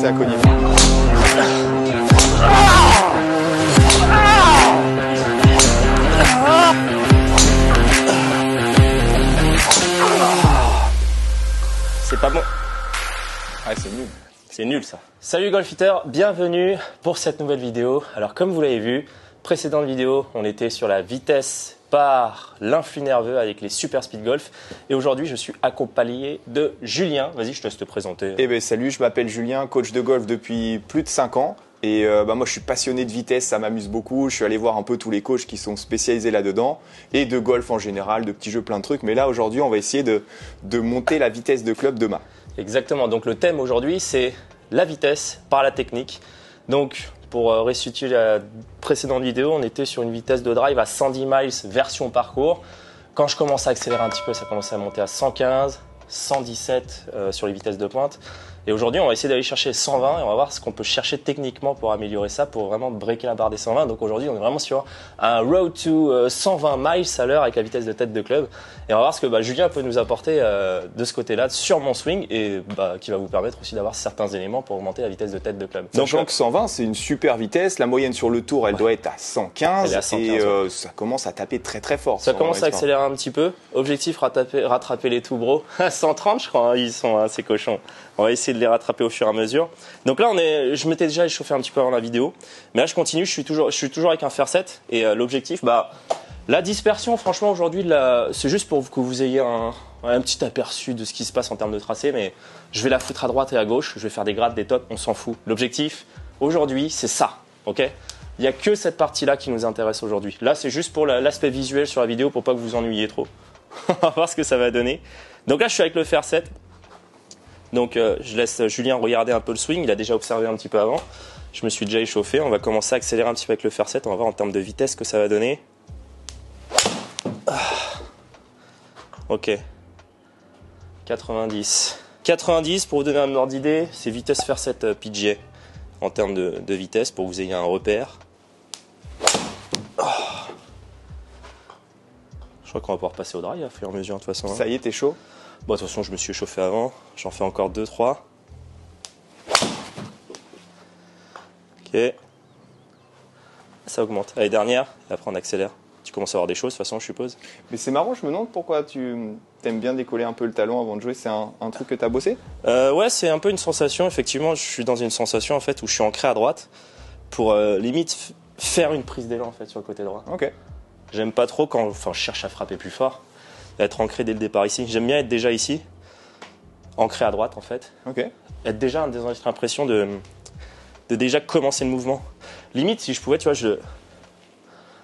commencer à cogner. C'est pas bon. Ah, c'est nul. C'est nul ça. Salut golfiteurs, bienvenue pour cette nouvelle vidéo. Alors comme vous l'avez vu, précédente vidéo, on était sur la vitesse par l'influx nerveux avec les Super Speed Golf. Et aujourd'hui, je suis accompagné de Julien. Vas-y, je te laisse te présenter. Eh ben salut, je m'appelle Julien, coach de golf depuis plus de 5 ans. Et moi, je suis passionné de vitesse, ça m'amuse beaucoup. Je suis allé voir un peu tous les coachs qui sont spécialisés là-dedans. Et de golf en général, de petits jeux, plein de trucs. Mais là, aujourd'hui, on va essayer de monter la vitesse de club de mât. Exactement. Donc le thème aujourd'hui, c'est la vitesse par la technique. Donc pour restituer la précédente vidéo, on était sur une vitesse de drive à 110 miles version parcours. Quand je commence à accélérer un petit peu, ça commence à monter à 115, 117 sur les vitesses de pointe. Et aujourd'hui, on va essayer d'aller chercher 120 et on va voir ce qu'on peut chercher techniquement pour améliorer ça, pour vraiment breaker la barre des 120. Donc aujourd'hui, on est vraiment sur un road to 120 miles à l'heure avec la vitesse de tête de club. Et on va voir ce que Julien peut nous apporter de ce côté-là sur mon swing et qui va vous permettre aussi d'avoir certains éléments pour augmenter la vitesse de tête de club. Sachant que 120, c'est une super vitesse. La moyenne sur le tour, elle doit être à 115. Elle est à 115 et ça commence à taper très très fort. Ça commence à accélérer un petit peu. Objectif, rattraper les tout bros. À 130, je crois, hein, ils sont assez cochons. On va essayer de les rattraper au fur et à mesure. Donc là, je m'étais déjà échauffé un petit peu avant la vidéo. Mais là, je continue. Je suis toujours avec un fer 7. Et l'objectif, la dispersion, franchement, aujourd'hui, c'est juste pour que vous ayez un petit aperçu de ce qui se passe en termes de tracé. Mais je vais la foutre à droite et à gauche. Je vais faire des grades, des tops. On s'en fout. L'objectif, aujourd'hui, c'est ça. Ok ? Il n'y a que cette partie-là qui nous intéresse aujourd'hui. Là, c'est juste pour l'aspect visuel sur la vidéo pour pas que vous vous ennuyiez trop. On va voir ce que ça va donner. Donc là, je suis avec le fer 7. Donc je laisse Julien regarder un peu le swing, il a déjà observé un petit peu avant. Je me suis déjà échauffé, on va commencer à accélérer un petit peu avec le fer 7, on va voir en termes de vitesse ce que ça va donner. Ok, 90. 90 pour vous donner un ordre d'idée, c'est vitesse fer 7 PGA en termes de vitesse pour que vous ayez un repère. Je crois qu'on va pouvoir passer au drive à fur et à mesure de toute façon. Ça y est, t'es chaud ? Bon, de toute façon, je me suis échauffé avant. J'en fais encore 2-3. Ok. Ça augmente. Allez, dernière. Et après, on accélère. Tu commences à avoir des choses, de toute façon, je suppose. Mais c'est marrant, je me demande pourquoi tu aimes bien décoller un peu le talon avant de jouer. C'est un truc que tu as bossé ? Ouais, c'est un peu une sensation. Effectivement, je suis dans une sensation en fait, où je suis ancré à droite pour limite faire une prise d'élan en fait, sur le côté droit. Ok. J'aime pas trop quand je cherche à frapper plus fort. Être ancré dès le départ ici. J'aime bien être déjà ici, ancré à droite en fait. Ok. Être déjà dans cette impression de déjà commencer le mouvement. Limite, si je pouvais, tu vois,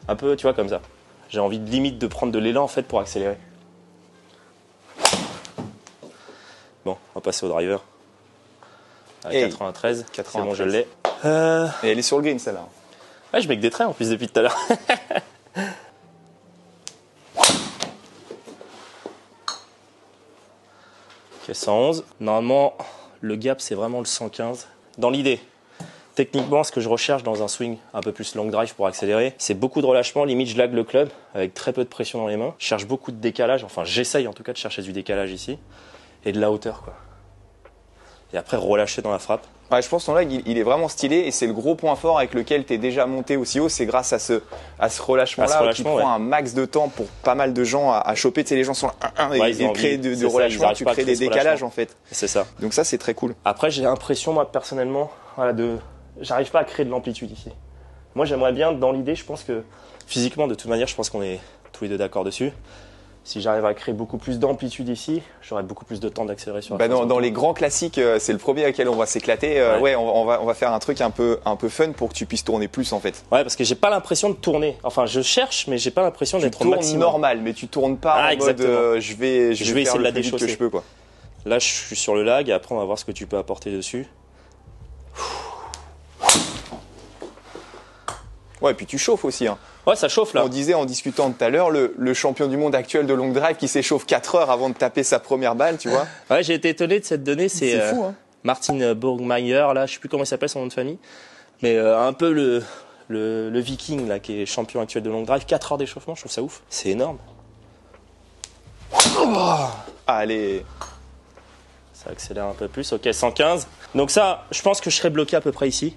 un peu, tu vois, comme ça. J'ai envie limite de prendre de l'élan en fait pour accélérer. Bon, on va passer au driver. À 93. C'est bon, je l'ai. Et elle est sur le green celle-là. Ouais, je mets que des traits en plus depuis tout à l'heure. Ok, 111. Normalement, le gap, c'est vraiment le 115. Dans l'idée, techniquement, ce que je recherche dans un swing un peu plus long drive pour accélérer, c'est beaucoup de relâchement. Limite, je lag le club avec très peu de pression dans les mains. Je cherche beaucoup de décalage. Enfin, j'essaye en tout cas de chercher du décalage ici. Et de la hauteur, quoi. Et après, relâcher dans la frappe. Ouais, je pense que ton lag, il est vraiment stylé et c'est le gros point fort avec lequel tu es déjà monté aussi haut. C'est grâce à ce relâchement-là qui prend un max de temps pour pas mal de gens à choper. Tu sais, les gens sont là, et créent de relâchement, tu crées des décalages en fait. C'est ça. Donc ça, c'est très cool. Après, j'ai l'impression, moi, personnellement, j'arrive pas à créer de l'amplitude ici. Moi, j'aimerais bien, dans l'idée, je pense que physiquement, de toute manière, je pense qu'on est tous les deux d'accord dessus. Si j'arrive à créer beaucoup plus d'amplitude ici, j'aurai beaucoup plus de temps d'accélérer sur la phase. Dans les grands classiques, c'est le premier à lequel on va s'éclater. Ouais, on va faire un truc un peu fun pour que tu puisses tourner plus en fait. Ouais, parce que j'ai pas l'impression de tourner. Enfin, je cherche, mais j'ai pas l'impression d'être au maximum. Tu tournes normal, mais tu tournes pas en mode je vais essayer faire de la le plus vite que je peux quoi. Là, je suis sur le lag et après on va voir ce que tu peux apporter dessus. Ouais, et puis tu chauffes aussi. Hein. Ouais, ça chauffe là. On disait en discutant tout à l'heure, le champion du monde actuel de long drive qui s'échauffe 4 heures avant de taper sa première balle, tu vois. Ouais, j'ai été étonné de cette donnée. C'est fou, hein. Martin Burgmeier, là, je sais plus comment il s'appelle son nom de famille, mais un peu le Viking là, qui est champion actuel de long drive, 4 heures d'échauffement, je trouve ça ouf. C'est énorme. Allez. Ça accélère un peu plus. Ok, 115. Donc ça, je pense que je serais bloqué à peu près ici.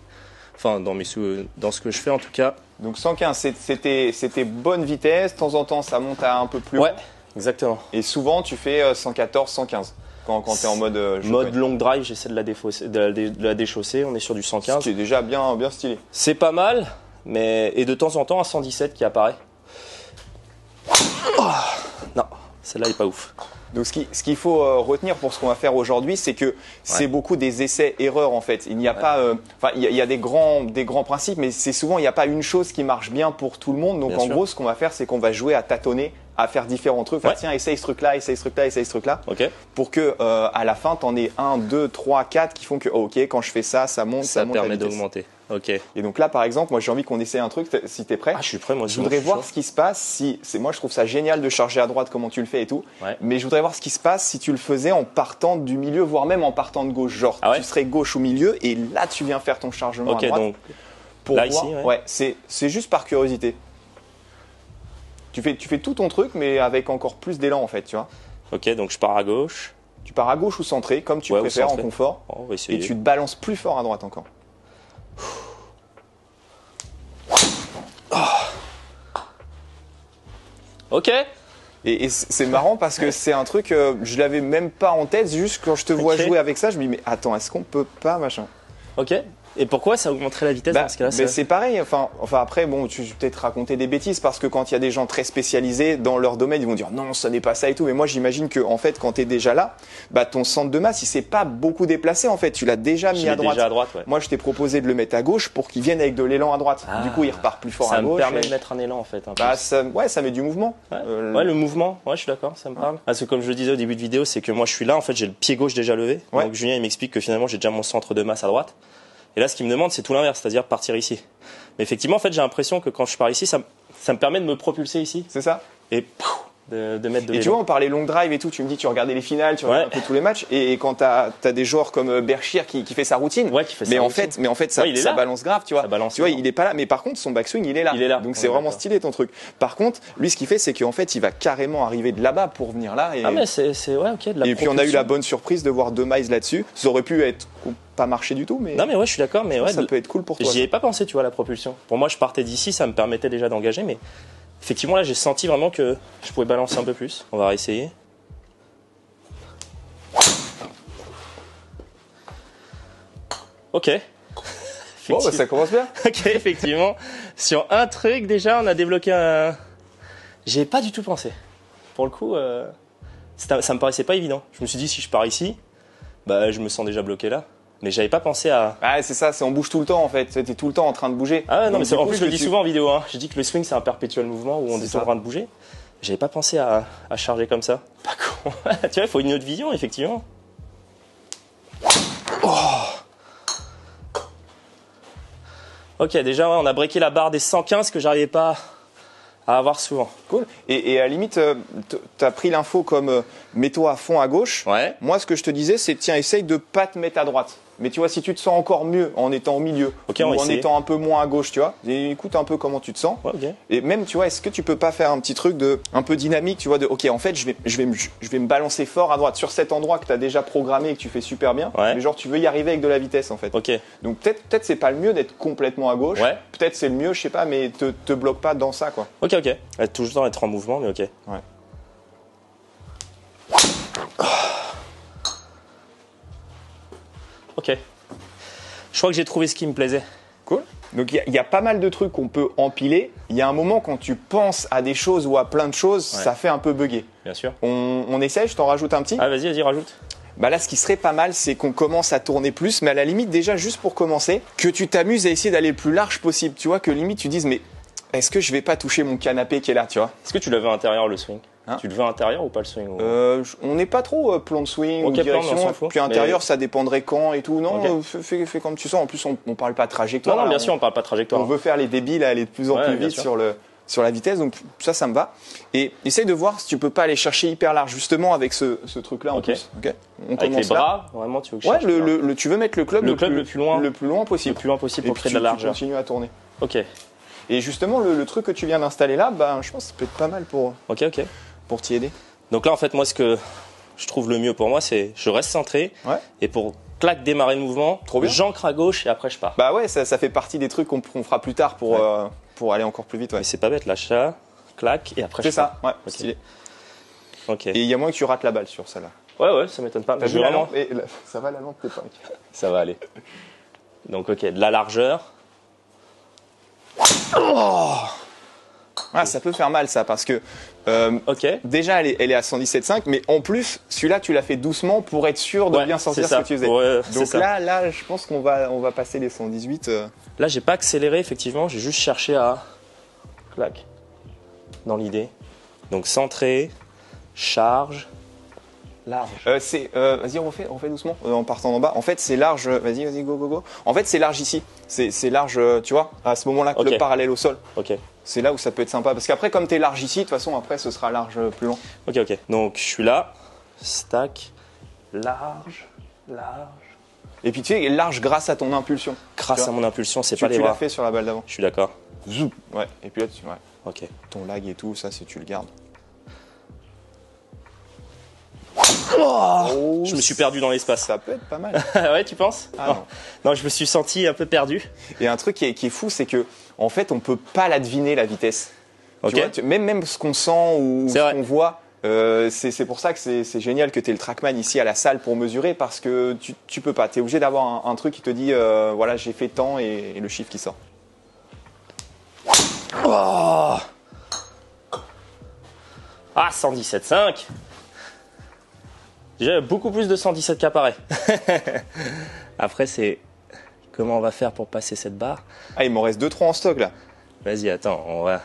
Enfin, dans ce que je fais en tout cas. Donc 115, c'était bonne vitesse. De temps en temps, ça monte à un peu plus haut. Ouais, exactement. Et souvent, tu fais 114, 115 quand tu es en mode mode long drive, j'essaie de la déchausser. On est sur du 115. Ce qui est déjà bien stylé. C'est pas mal, mais et de temps en temps un 117 qui apparaît. Oh, non, celle-là est pas ouf. Donc ce qu'il faut retenir pour ce qu'on va faire aujourd'hui, c'est que c'est beaucoup des essais-erreurs en fait. Il n'y a pas, il y a des grands principes, mais c'est souvent il n'y a pas une chose qui marche bien pour tout le monde. Donc en gros, ce qu'on va faire, c'est qu'on va jouer à tâtonner, à faire différents trucs. Enfin, tiens, essaye ce truc-là, essaye ce truc-là, essaye ce truc-là. Okay. Pour que à la fin, tu en aies 1, 2, 3, 4 qui font que ok, quand je fais ça, ça monte, ça monte. Ça permet d'augmenter. Ok. Et donc là, par exemple, moi j'ai envie qu'on essaie un truc. Si tu es prêt. Ah, je suis prêt. Moi, je voudrais voir ce qui se passe. Moi, je trouve ça génial de charger à droite, comment tu le fais et tout. Ouais. Mais je voudrais voir ce qui se passe si tu le faisais en partant du milieu, voire même en partant de gauche. Genre, tu serais gauche au milieu et là, tu viens faire ton chargement à droite. Donc, pour là, voir, ici, c'est juste par curiosité. Tu fais tout ton truc, mais avec encore plus d'élan en fait, tu vois. Ok, donc je pars à gauche. Tu pars à gauche ou centré, comme tu préfères, en confort. On va essayer. Et tu te balances plus fort à droite encore. Ok. Et c'est marrant parce que c'est un truc, je l'avais même pas en tête, juste quand je te vois jouer avec ça, je me dis mais attends, est-ce qu'on peut pas machin. Ok. Et pourquoi ça augmenterait la vitesse dans ce cas-là? C'est pareil, enfin après bon, tu peux peut-être raconter des bêtises parce que quand il y a des gens très spécialisés dans leur domaine, ils vont dire non, ça n'est pas ça et tout, mais moi j'imagine que en fait quand tu es déjà là, ton centre de masse, il s'est pas beaucoup déplacé en fait, tu l'as déjà mis à droite. Déjà à droite, ouais. Moi je t'ai proposé de le mettre à gauche pour qu'il vienne avec de l'élan à droite. Du coup, il repart plus fort à gauche. Ça me permet de mettre un élan en fait. Ça met du mouvement. Ouais, le mouvement, je suis d'accord, ça me parle. Parce que comme je le disais au début de vidéo, c'est que moi je suis là, en fait j'ai le pied gauche déjà levé. Donc Julien il m'explique que finalement j'ai déjà mon centre de masse à droite. Et là, ce qu'il me demande, c'est tout l'inverse, c'est-à-dire partir ici. Mais effectivement, en fait, j'ai l'impression que quand je pars ici, ça me permet de me propulser ici. C'est ça. Et de mettre de l'élan. Et tu vois, on parlait long drive et tout, tu me dis, tu regardais les finales, tu regardais un peu tous les matchs, et quand t'as des joueurs comme Berkshire qui fait sa routine, mais en fait, ça balance grave, tu vois. Tu vois, il est pas là, mais par contre, son backswing, il est là. Il est là. Donc c'est vraiment stylé ton truc. Par contre, lui, ce qu'il fait, c'est qu'en fait, il va carrément arriver de là-bas pour venir là. Ah, mais c'est de la propulsion. Et puis on a eu la bonne surprise de voir 2 miles là-dessus. Ça aurait pu être pas marché du tout, mais. Non, mais je suis d'accord, mais ça peut être cool pour toi. J'y ai pas pensé, tu vois, la propulsion. Pour moi, je partais d'ici, ça me permettait déjà d'engager, mais effectivement, là, j'ai senti vraiment que je pouvais balancer un peu plus. On va réessayer. Ok. Bon, ça commence bien. Ok, effectivement. Sur un truc, déjà, on a débloqué un. J'y ai pas du tout pensé. Pour le coup, ça me paraissait pas évident. Je me suis dit, si je pars ici, je me sens déjà bloqué là. Mais j'avais pas pensé à. Ah, c'est ça, on bouge tout le temps en fait. T'es tout le temps en train de bouger. Ah, non, mais en plus, je le dis souvent en vidéo. J'ai dit que le swing, c'est un perpétuel mouvement où on est en train de bouger. J'avais pas pensé à charger comme ça. Pas con. Tu vois, il faut une autre vision, effectivement. Oh. Ok, déjà, on a breaké la barre des 115 que j'arrivais pas à avoir souvent. Cool. Et à la limite, tu as pris l'info comme mets-toi à fond à gauche. Ouais. Moi, ce que je te disais, c'est tiens, essaye de pas te mettre à droite. Mais tu vois, si tu te sens encore mieux en étant au milieu ou en étant un peu moins à gauche, tu vois, et écoute un peu comment tu te sens. Ouais, okay. Et même, tu vois, est-ce que tu peux pas faire un petit truc un peu dynamique, tu vois, ok, en fait, je vais me balancer fort à droite sur cet endroit que tu as déjà programmé et que tu fais super bien. Ouais. Mais genre, tu veux y arriver avec de la vitesse, en fait. Ok. Donc peut-être c'est pas le mieux d'être complètement à gauche. Ouais. Peut-être c'est le mieux, je sais pas, mais te bloque pas dans ça, quoi. Ok. Toujours être en mouvement, mais ok. Ouais. Ok. Je crois que j'ai trouvé ce qui me plaisait. Cool. Donc il y a pas mal de trucs qu'on peut empiler. Il y a un moment quand tu penses à des choses ou à plein de choses, ça fait un peu bugger. Bien sûr. On essaie, je t'en rajoute un petit. Ah vas-y, rajoute. Là, ce qui serait pas mal, c'est qu'on commence à tourner plus, mais à la limite, déjà, juste pour commencer, que tu t'amuses à essayer d'aller le plus large possible. Tu vois, que limite, tu dises, mais est-ce que je vais pas toucher mon canapé qui est là, tu vois? Est-ce que tu le veux à l'intérieur, le swing? Tu le veux à l'intérieur ou pas le swing On n'est pas trop plan de swing ou direction. Puis intérieur, ça dépendrait quand et tout. Non, fais comme tu sens. En plus, on parle pas de trajectoire. Non, bien sûr, on parle pas de trajectoire. On veut faire les débiles, aller de plus en plus vite sur la vitesse. Donc ça me va. Et essaye de voir si tu peux pas aller chercher hyper large, justement avec ce truc-là en plus. Okay. On avec les bras, vraiment, tu veux que je cherche tu veux mettre le club le plus loin possible. Le plus loin possible pour créer de la largeur. Tu continues à tourner. Ok. Et justement, le truc que tu viens d'installer là, je pense que ça peut être pas mal pour t'y aider. Donc là, en fait, moi, ce que je trouve le mieux pour moi, c'est je reste centré. Ouais. Et pour clac, démarrer le mouvement, Trop bien. j'ancre à gauche et après je pars. Bah ouais, ça fait partie des trucs qu'on fera plus tard pour aller encore plus vite. Ouais. Et c'est pas bête, là, ça, clac, et après C'est je pars. ça, ouais, Ok. stylé. Ok. Et il y a moins que tu rates la balle sur celle-là. Ouais, ça m'étonne pas. T'as Je vu vais la vraiment- lampe ça va la lampe, t'es pas. Ça va aller. Donc, ok, de la largeur. Ah, ça peut faire mal ça, parce que Ok. déjà elle est à 117,5, mais en plus, celui-là tu l'as fait doucement pour être sûr de Ouais, bien sentir c'est ce ça. que tu faisais. Ouais, c'est Donc ça. là, je pense qu'on va passer les 118. Là, j'ai pas accéléré, effectivement. J'ai juste cherché à. Clac. Dans l'idée. Donc, centré, charge, large. Vas-y, on refait doucement en partant d'en bas. En fait, c'est large. Vas-y, go. En fait, c'est large ici. C'est large, tu vois, à ce moment-là, Ok. le parallèle au sol. Ok. C'est là où ça peut être sympa. Parce qu'après, comme t'es large ici, de toute façon, après, ce sera large plus loin. Ok. Donc, je suis là. Stack. Large. Et puis, tu sais, large grâce à ton impulsion. Grâce Tu à vois, mon impulsion, c'est Tu pas les l'as bras. fait sur la balle d'avant. Je suis d'accord. Zou. Ouais. Et puis là, ouais, Ok. ton lag et tout, ça, tu le gardes. Je me suis perdu dans l'espace. Ça peut être pas mal. Ouais, tu penses? Ah, non. Non, je me suis senti un peu perdu. Et un truc qui est fou, c'est que en fait, on peut pas la deviner la vitesse. Ok. Tu vois, même ce qu'on sent ou C'est ce vrai. qu'on voit, c'est pour ça que c'est génial que tu aies le Trackman ici à la salle pour mesurer, parce que tu peux pas. Tu es obligé d'avoir un truc qui te dit voilà, j'ai fait tant et le chiffre qui sort. Oh ah, 117,5. Déjà, beaucoup plus de 117 qu'apparaît. Après, c'est comment on va faire pour passer cette barre. Ah, il m'en reste 2-3 en stock là. Vas-y, attends, on va.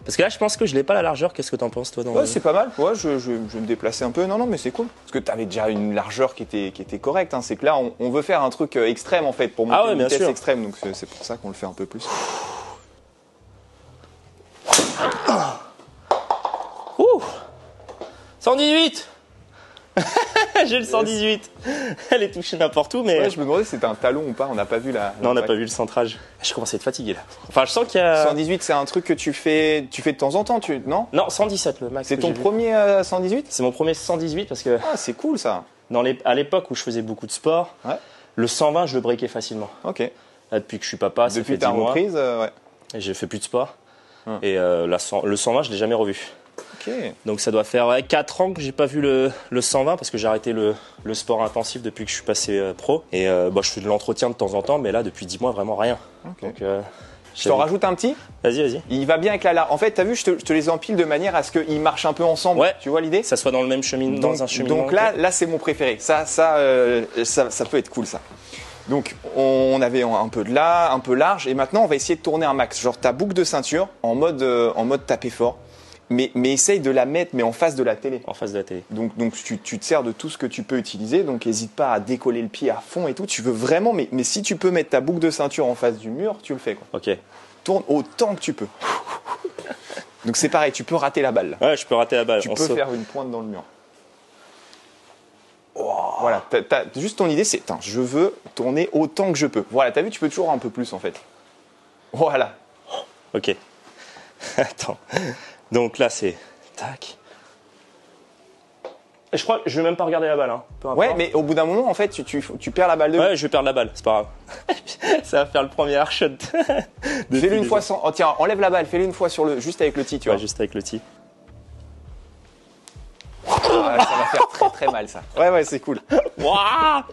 Parce que là, je pense que je l'ai pas la largeur. Qu'est-ce que t'en penses, toi, dans Ouais, c'est pas mal. Ouais, je vais me déplacer un peu. Non, mais c'est cool. Parce que tu avais déjà une largeur qui était correcte. Hein. C'est que là, on veut faire un truc extrême en fait, pour monter Ah ouais, une bien vitesse sûr. extrême. Donc c'est pour ça qu'on le fait un peu plus. Ouh 118. J'ai le 118. Elle est touchée n'importe où, mais. Ouais, je me demandais si c'était un talon ou pas. On n'a pas vu la. Non, on n'a pas vu le centrage. Je commence à être fatigué là. Enfin, je sens qu'il y a. 118, c'est un truc que tu fais de temps en temps, non? Non, 117 le max. C'est que ton j'ai vu. premier 118? C'est mon premier 118 parce que Ah, c'est cool ça. à l'époque où je faisais beaucoup de sport, Ouais. le 120 je le breakais facilement. Ok. Là, depuis que je suis papa, ça Depuis fait ta 10 mois reprise, ouais. et j'ai fait plus de sport. Hum. Et le 120 je l'ai jamais revu. Ok. Donc ça doit faire 4 ans que j'ai pas vu le 120 parce que j'ai arrêté le sport intensif depuis que je suis passé pro. Et je fais de l'entretien de temps en temps, mais là depuis 10 mois vraiment rien. Ok. Donc Je t'en rajoute un petit. Vas-y. Il va bien avec la large. En fait, t'as vu, je te les empile de manière à ce qu'ils marchent un peu ensemble. Ouais. Tu vois l'idée? Que ça soit dans le même chemin, dans un cheminement. Donc là, c'est mon préféré. Ça peut être cool ça. Donc on avait un peu de là, un peu large, et maintenant on va essayer de tourner un max. Genre ta boucle de ceinture en mode taper fort, mais essaye de la mettre mais en face de la télé. En face de la télé. Donc tu te sers de tout ce que tu peux utiliser, donc n'hésite pas à décoller le pied à fond et tout. Tu veux vraiment, mais si tu peux mettre ta boucle de ceinture en face du mur, tu le fais quoi. Ok. Tourne autant que tu peux. Donc c'est pareil, tu peux rater la balle. Là. Ouais, je peux rater la balle. Tu On peux saute. faire une pointe dans le mur. Voilà, juste ton idée, c'est attends, je veux tourner autant que je peux. Voilà, t'as vu, tu peux toujours un peu plus en fait. Voilà. Ok. Attends. Donc là, c'est tac. Et je crois que je vais même pas regarder la balle. Hein. Peu importe. Ouais, mais au bout d'un moment, en fait, tu perds la balle de vue. Ouais, je vais perdre la balle, c'est pas grave. Ça va faire le premier air shot. Fais-le une fois sans. Oh, tiens, enlève la balle, fais-le une fois juste avec le tee, tu Ouais, vois. juste avec le tee. Ah, ça va faire très très mal ça. Ouais, c'est cool. Wouah.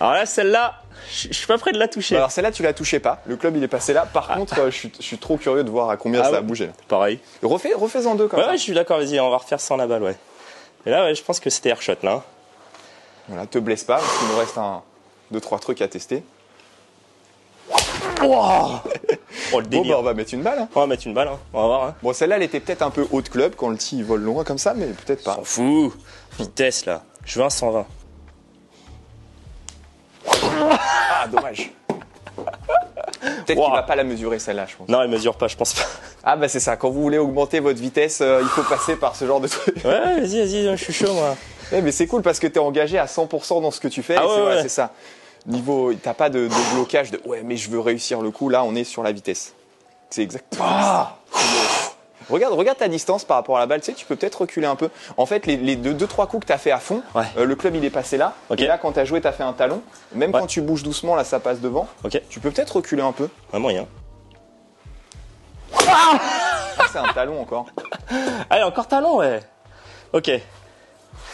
Alors là, celle-là, je suis pas prêt de la toucher. Alors celle-là, tu la touchais pas. Le club, il est passé là. Par contre, je suis trop curieux de voir à combien Ah ça ouais. a bougé. Pareil. Refais-en deux comme ça. Ouais, je suis d'accord, vas-y, on va refaire sans la balle, ouais. Et là, ouais, je pense que c'était air shot, là. Hein. Voilà, te blesse pas, parce qu'il nous reste 2-3 trucs à tester. Oh, le Bon, délire. on va mettre une balle. Hein. On va mettre une balle, hein. On va voir. Hein. Bon, celle-là, elle était peut-être un peu haut de club quand le tee il vole loin comme ça, mais peut-être pas. S'en fout. Vitesse, là. Je veux un 120. Ah, dommage. Peut-être qu'il va pas la mesurer celle-là, je pense. Non, elle mesure pas, je pense pas. Ah bah c'est ça, quand vous voulez augmenter votre vitesse, il faut passer par ce genre de truc. Ouais, vas-y, je suis chaud, moi. Ouais, mais c'est cool parce que tu es engagé à 100% dans ce que tu fais. Ah et ouais, voilà, ouais. c'est ça. Niveau, t'as pas de blocage de ouais mais je veux réussir le coup, là on est sur la vitesse. C'est exactement ça. Regarde ta distance par rapport à la balle, tu sais, tu peux peut-être reculer un peu. En fait, les 2-3 coups que tu as fait à fond, Ouais. Le club il est passé là. Ok. Et là, quand tu as joué, tu as fait un talon. Même Ouais. quand tu bouges doucement, là, ça passe devant. Ok. Tu peux peut-être reculer un peu. Un moyen. Ah, c'est un talon encore. Allez, encore talon, ouais. Ok.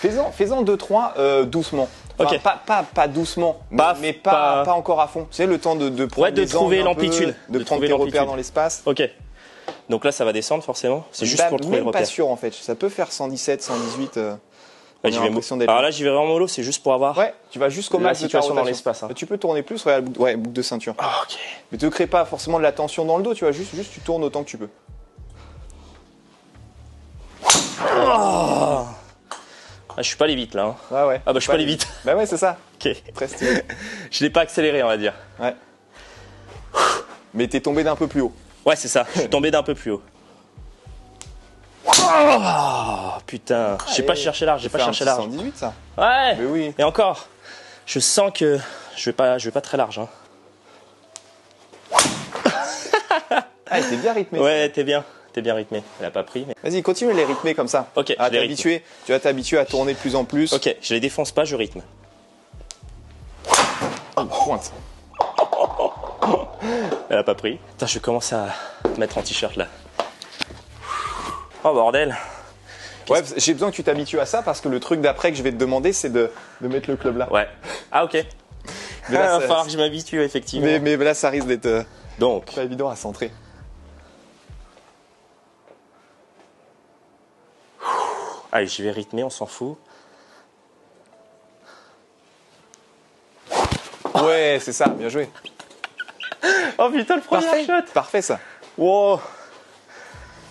Fais-en 2-3 doucement. Enfin, Ok. pas doucement, Pas- mais pas- pas encore à fond. Tu sais, le temps de prendre Ouais, de des trouver angles un peu, l'amplitude. de De prendre trouver tes repères l'amplitude. dans l'espace. Ok. Donc là, ça va descendre forcément. C'est juste Bah, pour trouver le même pas repère. sûr en fait. Ça peut faire 117, 118. Là, on a j'y vais l'impression d'être Alors là. là, j'y vais vraiment mollo. C'est juste pour avoir. Ouais, tu vas jusqu'au La max de ta situation dans rotation. l'espace, hein. Tu peux tourner plus, regarde, boucle de ceinture. Ah, ok. Mais te crée pas forcément de la tension dans le dos, tu vois, juste tu tournes autant que tu peux. Ah, je suis pas allé vite là. Hein. Ouais. Ah bah je suis pas allé vite. Bah ouais, c'est ça. Ok. Très stylé. Je l'ai pas accéléré, on va dire. Ouais. Mais t'es tombé d'un peu plus haut. Ouais, c'est ça. Je suis tombé d'un peu plus haut. Oh, putain. J'ai pas cherché large. J'ai pas cherché large. 118 ça. Ouais. Mais oui. Et encore. Je sens que je vais pas très large. Hein. Ah, t'es bien rythmé. Ouais, t'es bien rythmé. Elle a pas pris. Mais... Vas-y, continue de les rythmer comme ça. Ok, Ah, je les rythme. tu vas t'habituer à tourner de plus en plus. Ok, je les défonce pas, je rythme. Oh, pointe. Elle a pas pris. Putain, je commence à mettre en t-shirt là. Oh bordel. Ouais, j'ai besoin que tu t'habitues à ça parce que le truc d'après que je vais te demander, c'est de mettre le club là. Ouais. Ah ok. Mais là, Il va ça- falloir que je m'habitue effectivement. Mais là, ça risque d'être Donc, pas évident à centrer. allez, je vais rythmer, on s'en fout. Ouais, c'est ça, bien joué. Oh putain, le premier Parfait, shot. parfait ça. Wow.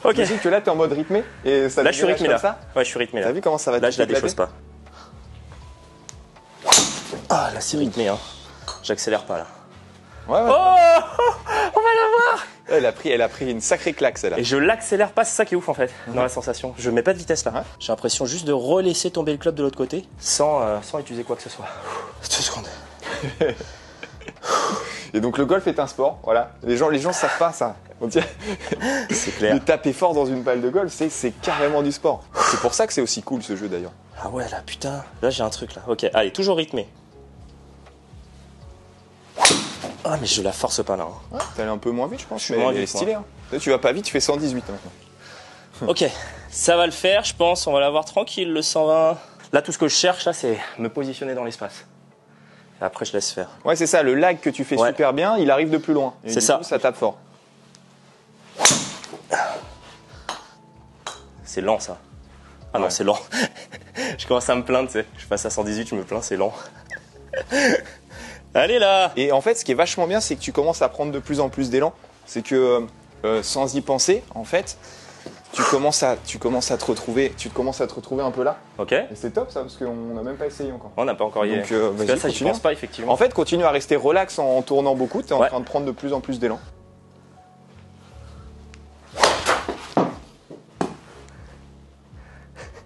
Ok. Imagine que là, t'es en mode rythmé et ça Là, je suis dégage rythmé comme là. ça. Ouais, je suis rythmé là. T'as vu comment ça va Là, je la t'éclater déchausse pas. Ah, là, c'est rythmé, hein. J'accélère pas là. Ouais. Oh, on va l'avoir. Elle a pris une sacrée claque celle-là. Et je l'accélère pas, c'est ça qui est ouf en fait, dans la sensation. Je mets pas de vitesse là. Ouais. J'ai l'impression juste de relaisser tomber le club de l'autre côté sans utiliser quoi que ce soit. 2 secondes. Et donc le golf est un sport, voilà. Les gens savent pas ça. On dirait C'est clair. de taper fort dans une balle de golf, c'est carrément du sport. C'est pour ça que c'est aussi cool ce jeu d'ailleurs. Ah ouais, là, putain. Là, j'ai un truc là. Ok, allez, toujours rythmé. Ah, mais je la force pas là. Hein. T'es allé un peu moins vite, je pense. Je suis mais moins elle est vite, stylée. Hein. Là, tu vas pas vite, tu fais 118 maintenant. Ok, ça va le faire, je pense. On va l'avoir tranquille, le 120. Là, tout ce que je cherche, là, c'est me positionner dans l'espace. Et après, je laisse faire. Ouais, c'est ça. Le lag que tu fais Ouais. super bien, il arrive de plus loin. Et C'est du ça. coup, ça tape fort. C'est lent, ça. Ah non, Ouais. c'est lent. Je commence à me plaindre, tu sais. Je passe à 118, je me plains, c'est lent. Allez là. Et en fait, ce qui est vachement bien, c'est que tu commences à prendre de plus en plus d'élan. C'est que sans y penser, en fait, tu commences à te retrouver un peu là. Ok. Et c'est top ça, parce qu'on n'a même pas essayé encore. On n'a pas encore y Donc, Parce que vas-y, là, ça, j'y continue. pense pas, effectivement. En fait, continue à rester relax en tournant beaucoup. Tu es en Ouais. train de prendre de plus en plus d'élan.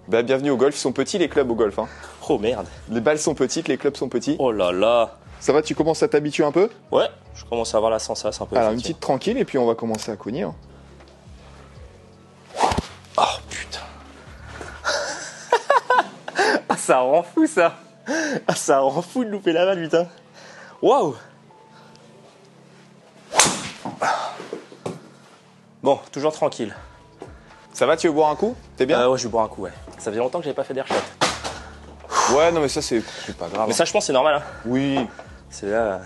Bah, bienvenue au golf. Ils sont petits les clubs au golf. Hein. Oh merde. Les balles sont petites, les clubs sont petits. Oh là là. Ça va, tu commences à t'habituer un peu? Ouais, je commence à avoir la sensation un peu. Alors, une effectivement. petite tranquille et puis on va commencer à cogner. Hein. Oh putain. Ah, ça rend fou ça. Ah, ça rend fou de louper la balle, putain. Waouh. Bon, toujours tranquille. Ça va, tu veux boire un coup? T'es bien? Ouais, je vais boire un coup, ouais. Ça faisait longtemps que j'avais pas fait d'air shot. Ouais, non, mais ça, c'est pas grave. Mais ça, je pense, c'est normal. Hein. Oui. C'est là.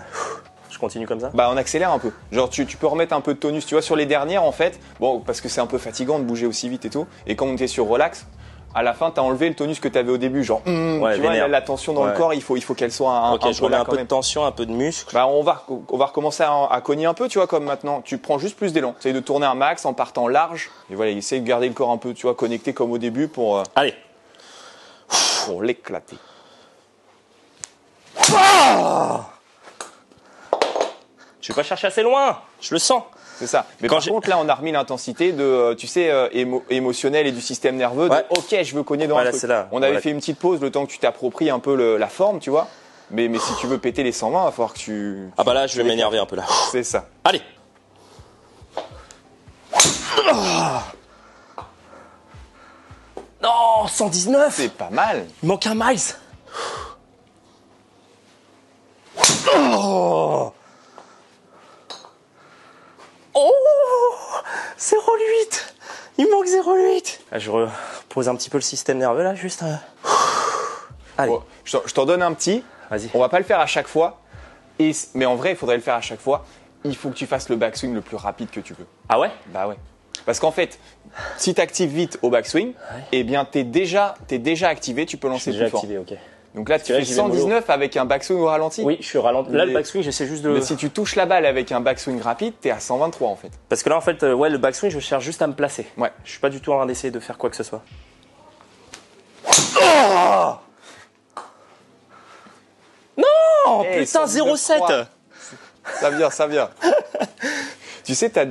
Je continue comme ça. Bah, on accélère un peu. Genre, tu peux remettre un peu de tonus. Tu vois, sur les dernières, en fait, bon, parce que c'est un peu fatigant de bouger aussi vite et tout. Et quand on était sur relax, à la fin, t'as enlevé le tonus que t'avais au début. Genre, Ouais, tu vois, vénère. la tension dans le Ouais. corps, il faut qu'elle soit Ok, un je peu remets là un quand peu de même. tension, un peu de muscle. Bah, on va recommencer à cogner un peu, tu vois, comme maintenant. Tu prends juste plus d'élan. Essaye de tourner un max en partant large. Et voilà, essaye de garder le corps un peu, tu vois, connecté comme au début pour Allez. l'éclater. Je vais pas chercher assez loin. Je le sens. C'est ça. Mais Quand par contre, là, on a remis l'intensité de, tu sais, émotionnel et du système nerveux. Ouais. De, ok, je veux cogner dans Ouais, un là, truc. c'est là. On avait Ouais. fait une petite pause le temps que tu t'appropries un peu la forme, tu vois. Mais si tu veux péter les 120, il va falloir que tu... Ah bah là, je vais m'énerver un peu là. C'est ça. Allez. 119. C'est pas mal. Il manque un miles. Oh, oh 0,8. Il manque 0,8. Je repose un petit peu le système nerveux là, juste. Allez. Bon, je t'en donne un petit. Vas-y. On va pas le faire à chaque fois. Mais en vrai, il faudrait le faire à chaque fois. Il faut que tu fasses le backswing le plus rapide que tu peux. Ah ouais? Bah ouais. Parce qu'en fait, si tu actives vite au backswing, eh bien t'es déjà activé, tu peux lancer Déjà plus fort. activé, ok. Donc là, tu là, fais j'y vais mollo. 119 avec un backswing au ralenti. Oui, je suis ralenti. Là, Mais- le backswing, j'essaie juste de. Mais si tu touches la balle avec un backswing rapide, t'es à 123 en fait. Parce que là, en fait, ouais, le backswing, je cherche juste à me placer. Ouais. Je suis pas du tout en train d'essayer de faire quoi que ce soit. Oh non, Hey, putain, 0,7. Ça vient, ça vient. Tu sais, t'as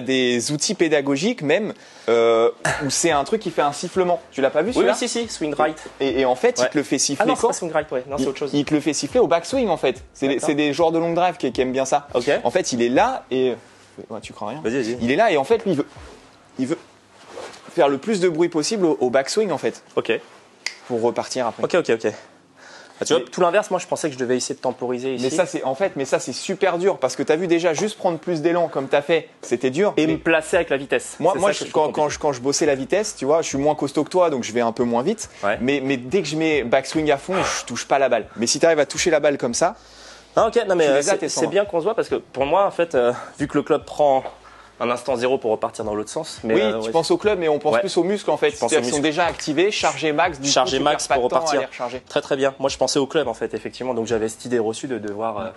des outils pédagogiques même où c'est un truc qui fait un sifflement. Tu l'as pas vu Oui, celui-là? oui, si, swing right. Et en fait, Ouais. il te le fait siffler Ah non, c'est quand pas swing right, ouais. Non, c'est autre chose. Il te le fait siffler au backswing en fait. D'accord. C'est des joueurs de long drive qui aiment bien ça. Ok. En fait, il est là et ouais, tu crois rien. Vas-y, vas-y. Il est là et en fait, lui, il veut faire le plus de bruit possible au backswing en fait Ok. pour repartir après. Ok. Ah, tu vois, Mais- tout l'inverse, moi je pensais que je devais essayer de temporiser ici. Mais ça c'est super dur parce que t'as vu déjà juste prendre plus d'élan comme t'as fait, c'était dur. Et Mais me placer avec la vitesse. moi, C'est moi ça que je quand, trouve quand je bossais la vitesse, tu vois, je suis moins costaud que toi donc je vais un peu moins vite. Ouais. Mais dès que je mets backswing à fond, je touche pas la balle. Mais si t'arrives à toucher la balle comme ça, Ah, ok, non mais Tu les as, tes c'est 120. bien qu'on se voit parce que pour moi, en fait, vu que le club prend un instant zéro pour repartir dans l'autre sens. Mais, oui, ouais, tu penses au club, mais on pense Ouais. plus aux muscles en fait. Je pense C'est-à-dire aux qu'ils sont muscles. déjà activés, chargés max, du Chargé coup, tu max perds pas pour de temps à repartir. les recharger. Très très bien. Moi je pensais au club en fait, effectivement, donc j'avais cette idée reçue de devoir.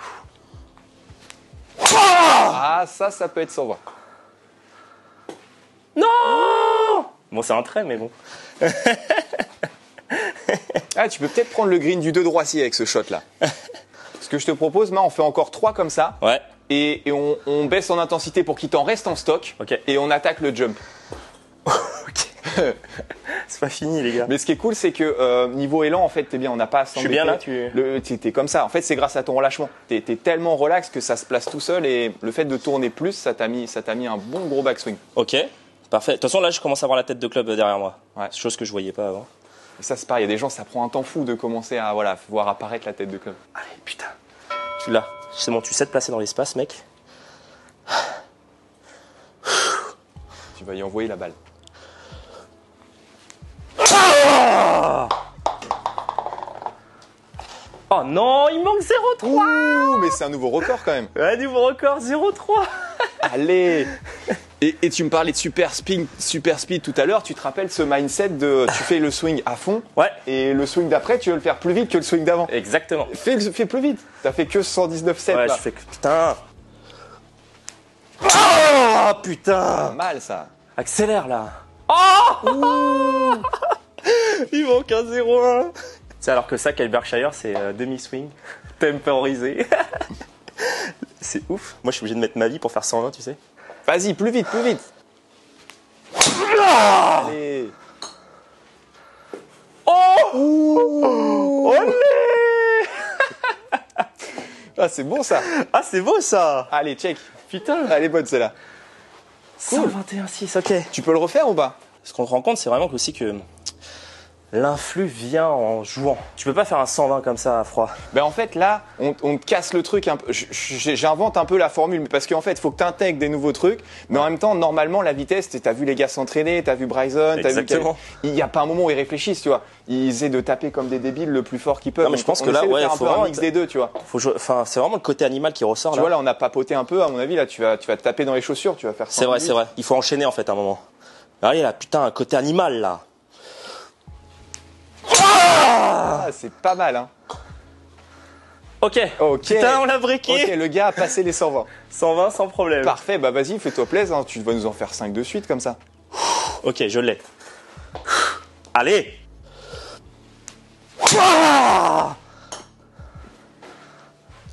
Ah, ça peut être 120. Non. Bon, c'est un trait, mais bon. Ah, tu peux peut-être prendre le green du 2 droitier avec ce shot là. Ce que je te propose, on fait encore 3 comme ça. Ouais. Et on baisse en intensité pour qu'il t'en reste en stock. Ok. Et on attaque le jump. C'est pas fini, les gars. Mais ce qui est cool, c'est que niveau élan, en fait, t'es bien. On n'a pas à Je suis bien là, T'es comme ça. En fait, c'est grâce à ton relâchement. T'es tellement relax que ça se place tout seul. Et le fait de tourner plus, ça t'a mis un bon gros backswing. Ok. Parfait. De toute façon, là, je commence à voir la tête de club derrière moi. Ouais. Chose que je voyais pas avant. Et ça, c'est pareil. Il y a des gens, ça prend un temps fou de commencer à voir apparaître la tête de club. Allez, putain. Tu l'as. C'est bon, tu sais te placer dans l'espace, mec. Tu vas y envoyer la balle. Oh non, il manque 0,3. Ouh, mais c'est un nouveau record quand même. Ouais, nouveau record, 0,3. Allez. Et tu me parlais de super speed tout à l'heure. Tu te rappelles ce mindset de tu fais le swing à fond Ouais. et le swing d'après, tu veux le faire plus vite que le swing d'avant. Exactement. Fais plus vite. T'as fait que 119,7 Ouais, là. je fais que. Putain. Oh putain. Pas mal ça. Accélère là. Oh. Il manque un 0,1. C'est alors que ça, Kyle Berkshire, c'est demi-swing, temporisé. C'est ouf. Moi, je suis obligé de mettre ma vie pour faire 120, tu sais. Vas-y, plus vite, plus vite. Allez. Oh. Olé. Ah, c'est bon ça. Ah, c'est beau ça. Allez, check. Putain. Elle est bonne celle-là. 121,6, ok. Tu peux le refaire ou pas? Ce qu'on se rend compte, c'est vraiment aussi que l'influx vient en jouant. Tu peux pas faire un 120 comme ça à froid. Ben en fait là, on te casse le truc un peu. J'invente un peu la formule, mais parce qu'en fait, il faut que tu intègres des nouveaux trucs. Mais en même temps, normalement, la vitesse, t'as vu les gars s'entraîner, t'as vu Bryson, t'as vu Exactement. il y a pas un moment où ils réfléchissent, tu vois. Ils essaient de taper comme des débiles le plus fort qu'ils peuvent. Non, mais je pense On que là, essaie de ouais, faire un faut peu un vraiment mix être- des deux, tu vois. Enfin, c'est vraiment le côté animal qui ressort Tu là. vois là, on a papoté un peu. À mon avis, là, tu vas te taper dans les chaussures, tu vas faire. C'est vrai, 118. c'est vrai. Il faut enchaîner en fait à un moment. Allez là, putain, un côté animal là. Ah, c'est pas mal, hein. Ok. Ok. Putain, on l'a breaké. Ok, le gars a passé les 120. 120 sans problème. Parfait, bah vas-y, fais-toi plaisir. Hein. Tu vas nous en faire 5 de suite comme ça. Ok, je l'ai. Allez. Ah.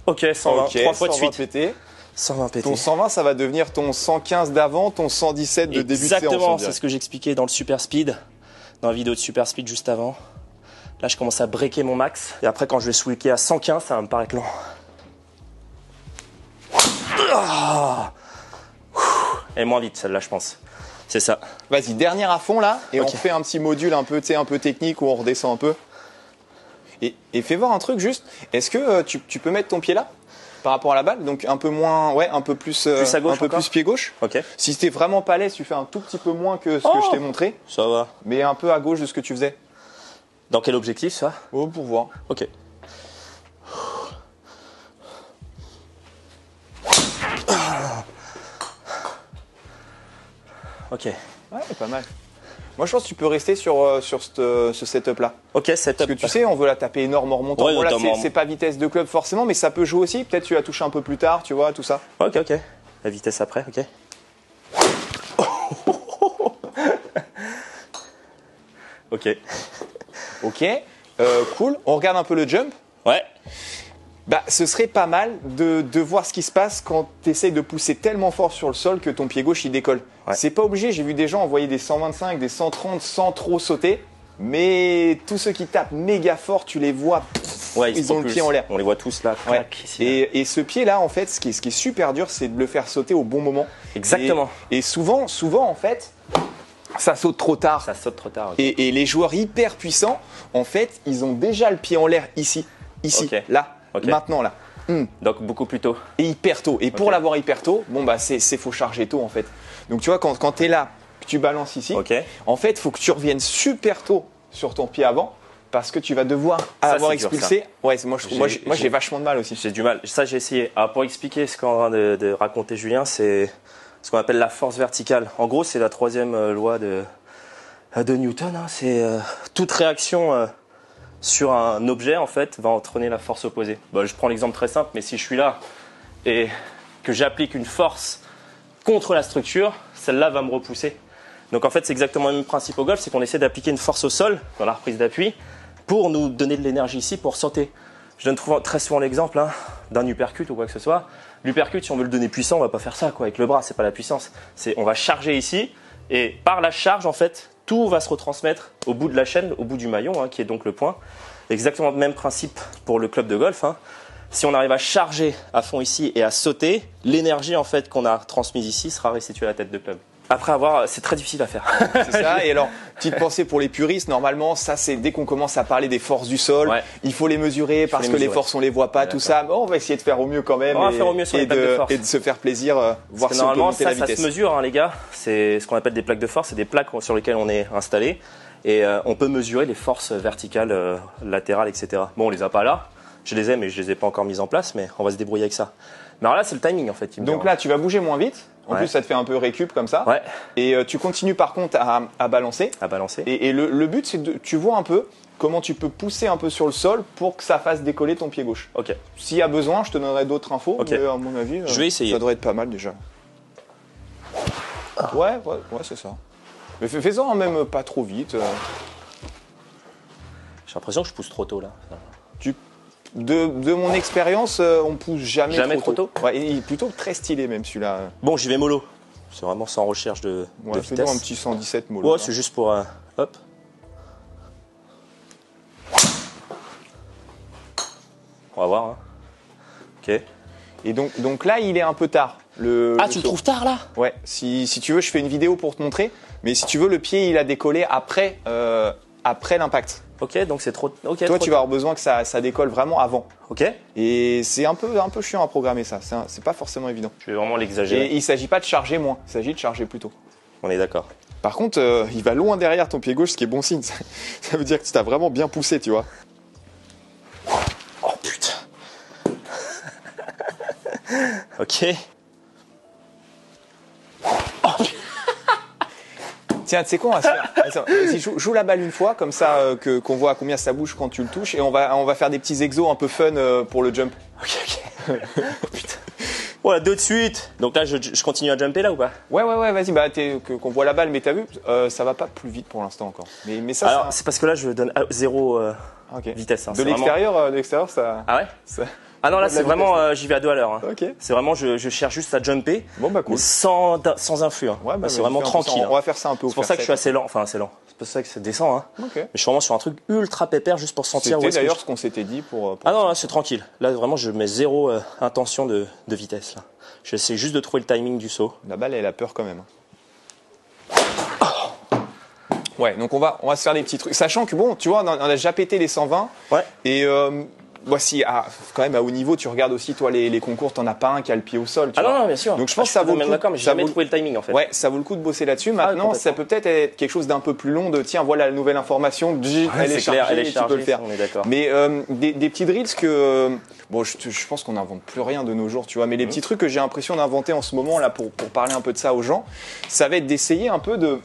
Ok, 120. Ok, 3 fois de 120 suite. PT. 120 PT. Ton 120, ça va devenir ton 115 d'avant, ton 117 de début de séance. Exactement, on c'est dirait. ce que j'expliquais dans le Super Speed, dans la vidéo de Super Speed juste avant. Là, je commence à breaker mon max. Et après, quand je vais sweeper à 115, ça va me paraître lent. Ah. Et moins vite, celle-là, je pense. C'est ça. Vas-y, dernière à fond là, et Ok. on fait un petit module un peu, tu sais, un peu technique où on redescend un peu. Et fais voir un truc juste. Est-ce que tu peux mettre ton pied là par rapport à la balle, donc un peu moins, ouais, un peu plus, Plus à gauche un peu encore plus pied gauche. Ok. Si t'es vraiment pas à l'aise, tu fais un tout petit peu moins que ce que Oh. je t'ai montré, Ça va. mais un peu à gauche de ce que tu faisais. Dans quel objectif ça? Oh, pour voir. Ok. Ok. Ouais, pas mal. Moi, je pense que tu peux rester sur ce setup-là. Ok, setup. Parce que tu sais, on veut la taper énorme en remontant. Ouais, Bon, là, notamment. c'est pas vitesse de club forcément, mais ça peut jouer aussi. Peut-être tu la touches un peu plus tard, tu vois, tout ça. Ok, ok. La vitesse après, ok. Ok. Ok, cool. On regarde un peu le jump. Ouais. Bah, ce serait pas mal de voir ce qui se passe quand tu essayes de pousser tellement fort sur le sol que ton pied gauche il décolle. Ouais. C'est pas obligé, j'ai vu des gens envoyer des 125, des 130 sans trop sauter, mais tous ceux qui tapent méga fort, tu les vois, Ouais, ils ont le pied en l'air. On les voit tous là. Ouais. Clac, ici, là. Et ce pied là, en fait, ce qui est super dur, c'est de le faire sauter au bon moment. Exactement. Et souvent, en fait, ça saute trop tard. Ça saute trop tard. Ok. Et les joueurs hyper puissants, en fait, ils ont déjà le pied en l'air ici, Ok. là, Ok. maintenant là. Donc beaucoup plus tôt. Et hyper tôt. Et pour Ok. l'avoir hyper tôt, bon bah c'est faut charger tôt en fait. Donc tu vois quand tu es là, que tu balances ici, Ok. en fait, faut que tu reviennes super tôt sur ton pied avant parce que tu vas devoir avoir c'est dur, expulsé. Ouais, moi J'ai- j'ai vachement de mal aussi. J'ai du mal. Ça, j'ai essayé. Alors, pour expliquer ce qu'est en train de raconter Julien, c'est ce qu'on appelle la force verticale. En gros, c'est la troisième loi de Newton. Hein. C'est toute réaction sur un objet, en fait, va entraîner la force opposée. Bah, je prends l'exemple très simple, mais si je suis là et que j'applique une force contre la structure, celle-là va me repousser. Donc, en fait, c'est exactement le même principe au golf, c'est qu'on essaie d'appliquer une force au sol, dans la reprise d'appui, pour nous donner de l'énergie ici pour sauter. Je donne très souvent l'exemple hein, d'un uppercut ou quoi que ce soit. L'uppercut, si on veut le donner puissant, on va pas faire ça quoi. Avec le bras, c'est pas la puissance. On va charger ici et par la charge, en fait, tout va se retransmettre au bout de la chaîne, au bout du maillon, hein, qui est donc le point. Exactement le même principe pour le club de golf. Hein. Si on arrive à charger à fond ici et à sauter, l'énergie en fait qu'on a transmise ici sera restituée à la tête de club. Après avoir, c'est très difficile à faire. C'est ça. Et alors, petite pensée pour les puristes, normalement, ça c'est dès qu'on commence à parler des forces du sol, Ouais. il faut les mesurer parce que les mesurer. forces on les voit pas, Ouais, tout d'accord. ça. Bon, on va essayer de faire au mieux quand même. On va faire au mieux sur les plaques de force. Et de se faire plaisir, voir Parce que si on peut normalement, monter la ça vitesse. se mesure, hein, les gars. C'est ce qu'on appelle des plaques de force. C'est des plaques sur lesquelles on est installé. Et on peut mesurer les forces verticales, latérales, etc. Bon, on les a pas là. Je les ai, mais je les ai pas encore mises en place. Mais on va se débrouiller avec ça. Mais alors là, c'est le timing, en fait. Qui me Donc dérange. là, tu vas bouger moins vite. En Ouais. plus, ça te fait un peu récup comme ça. Ouais, Et tu continues par contre à balancer. à balancer. Et le but, c'est de tu vois un peu comment tu peux pousser un peu sur le sol pour que ça fasse décoller ton pied gauche. Ok. S'il y a besoin, je te donnerai d'autres infos. Ok. Mais à mon avis, Je vais essayer. ça devrait être pas mal déjà. Ouais, c'est ça. Mais fais-en même pas trop vite. J'ai l'impression que je pousse trop tôt là. De mon expérience, on pousse jamais, Jamais trop tôt. Ouais, il est plutôt très stylé même celui-là. Bon, j'y vais mollo. C'est vraiment sans recherche de Ouais, fais-nous vitesse. un petit 117 mollo. Ouais, c'est juste pour hop. On va voir. Hein. Ok. Et donc là, il est un peu tard. Tu le saut. trouves tard là? Ouais, si tu veux, je fais une vidéo pour te montrer. Mais si tu veux, le pied, il a décollé après l'impact. Ok, donc c'est trop. Ok. Toi, trop tu vas avoir besoin que ça décolle vraiment avant. Ok. Et c'est un peu chiant à programmer ça. C'est pas forcément évident. Je vais vraiment Et l'exagérer. il s'agit pas de charger moins, il s'agit de charger plus tôt. On est d'accord. Par contre, il va loin derrière ton pied gauche, ce qui est bon signe. Ça veut dire que tu t'as vraiment bien poussé, tu vois. Oh putain. Ok. Tiens, tu sais quoi, on va se faire. Attends, vas-y, joue la balle une fois, comme ça qu'on voit à combien ça bouge quand tu le touches. Et on va faire des petits exos un peu fun pour le jump. Ok. Oh putain. Voilà, deux de suite. Donc là, je continue à jumper là ou pas? Ouais, vas-y, bah, qu'on voit la balle, mais t'as vu, ça va pas plus vite pour l'instant encore. Mais ça, Alors, c'est parce que là, je donne zéro ok. vitesse. Hein. De C'est vraiment- l'extérieur, ça. Ah ouais? ça- Ah non, là, de la c'est vraiment, vitesse. j'y vais à 2 à l'heure. Hein. Ok. C'est vraiment, je cherche juste à jumper, Bon, bah, cool. mais sans influx. Hein. Ouais, bah, c'est vraiment fais un peu ça. tranquille. On va faire ça un peu au C'est pour ça que je suis faire assez lent. Enfin, assez lent. C'est pour ça que c'est descend. Hein. sec. Ok. Mais je suis vraiment sur un truc ultra pépère juste pour sentir où C'était est-ce que d'ailleurs je- ce qu'on s'était dit pour Ah non, là, c'est tranquille. Là, vraiment, je mets zéro intention de vitesse. Là. J'essaie juste de trouver le timing du saut. La balle, elle a peur quand même. Ouais, donc on va se faire des petits trucs. Sachant que bon, tu vois, on a déjà pété les 120. Ouais. Et voici, quand même à haut niveau, tu regardes aussi, toi, les concours, t'en as pas un qui a le pied au sol. Tu vois. Non, bien sûr. Donc je pense que ça vaut le coup. D'accord, mais j'ai jamais trouvé le timing en fait. Ouais, ça vaut le coup de bosser là-dessus. Maintenant, complètement. ça peut peut-être être quelque chose d'un peu plus long de tiens, voilà la nouvelle information, elle est chargée, tu peux le faire. On est d'accord. Mais des petits drills que bon, je pense qu'on n'invente plus rien de nos jours, tu vois. Mais les petits trucs que j'ai l'impression d'inventer en ce moment là pour parler un peu de ça aux gens, ça va être d'essayer un peu de,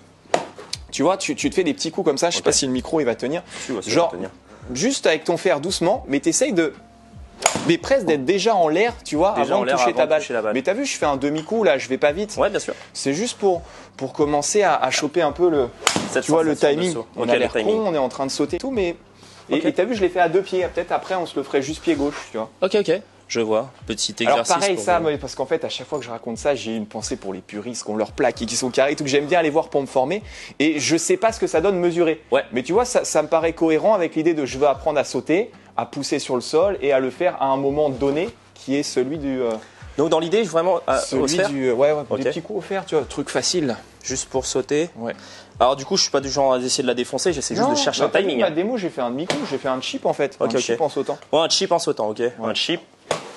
tu vois, tu te fais des petits coups comme ça. Je sais pas si le micro il va tenir. Genre, juste avec ton fer doucement, mais t'essayes mais presque d'être déjà en l'air, tu vois, avant de toucher ta balle. Mais t'as vu, je fais un demi-coup là, je vais pas vite. Ouais, bien sûr. C'est juste pour commencer à choper un peu le timing. On a l'air con, on est en train de sauter et tout, mais et t'as vu, je l'ai fait à 2 pieds. Peut-être après, on se le ferait juste pied gauche, tu vois. Ok. Je vois. Petit exercice. Alors pareil, parce qu'en fait, à chaque fois que je raconte ça, j'ai une pensée pour les puristes qui ont leurs plaques et qui sont carrés, tout que j'aime bien aller voir pour me former. Et je sais pas ce que ça donne mesurer. Ouais. Mais tu vois, ça me paraît cohérent avec l'idée de je veux apprendre à sauter, à pousser sur le sol et à le faire à un moment donné qui est celui du. Donc dans l'idée, vraiment. Celui du. Des petits coups offerts, tu vois, truc facile. Juste pour sauter. Ouais. Alors du coup, je suis pas du genre à essayer de la défoncer, j'essaie juste de chercher un timing. Ma démo, j'ai fait un demi-coup, j'ai fait un chip en fait. Un chip en sautant. Ouais, un chip en sautant, ok. Ouais. Un chip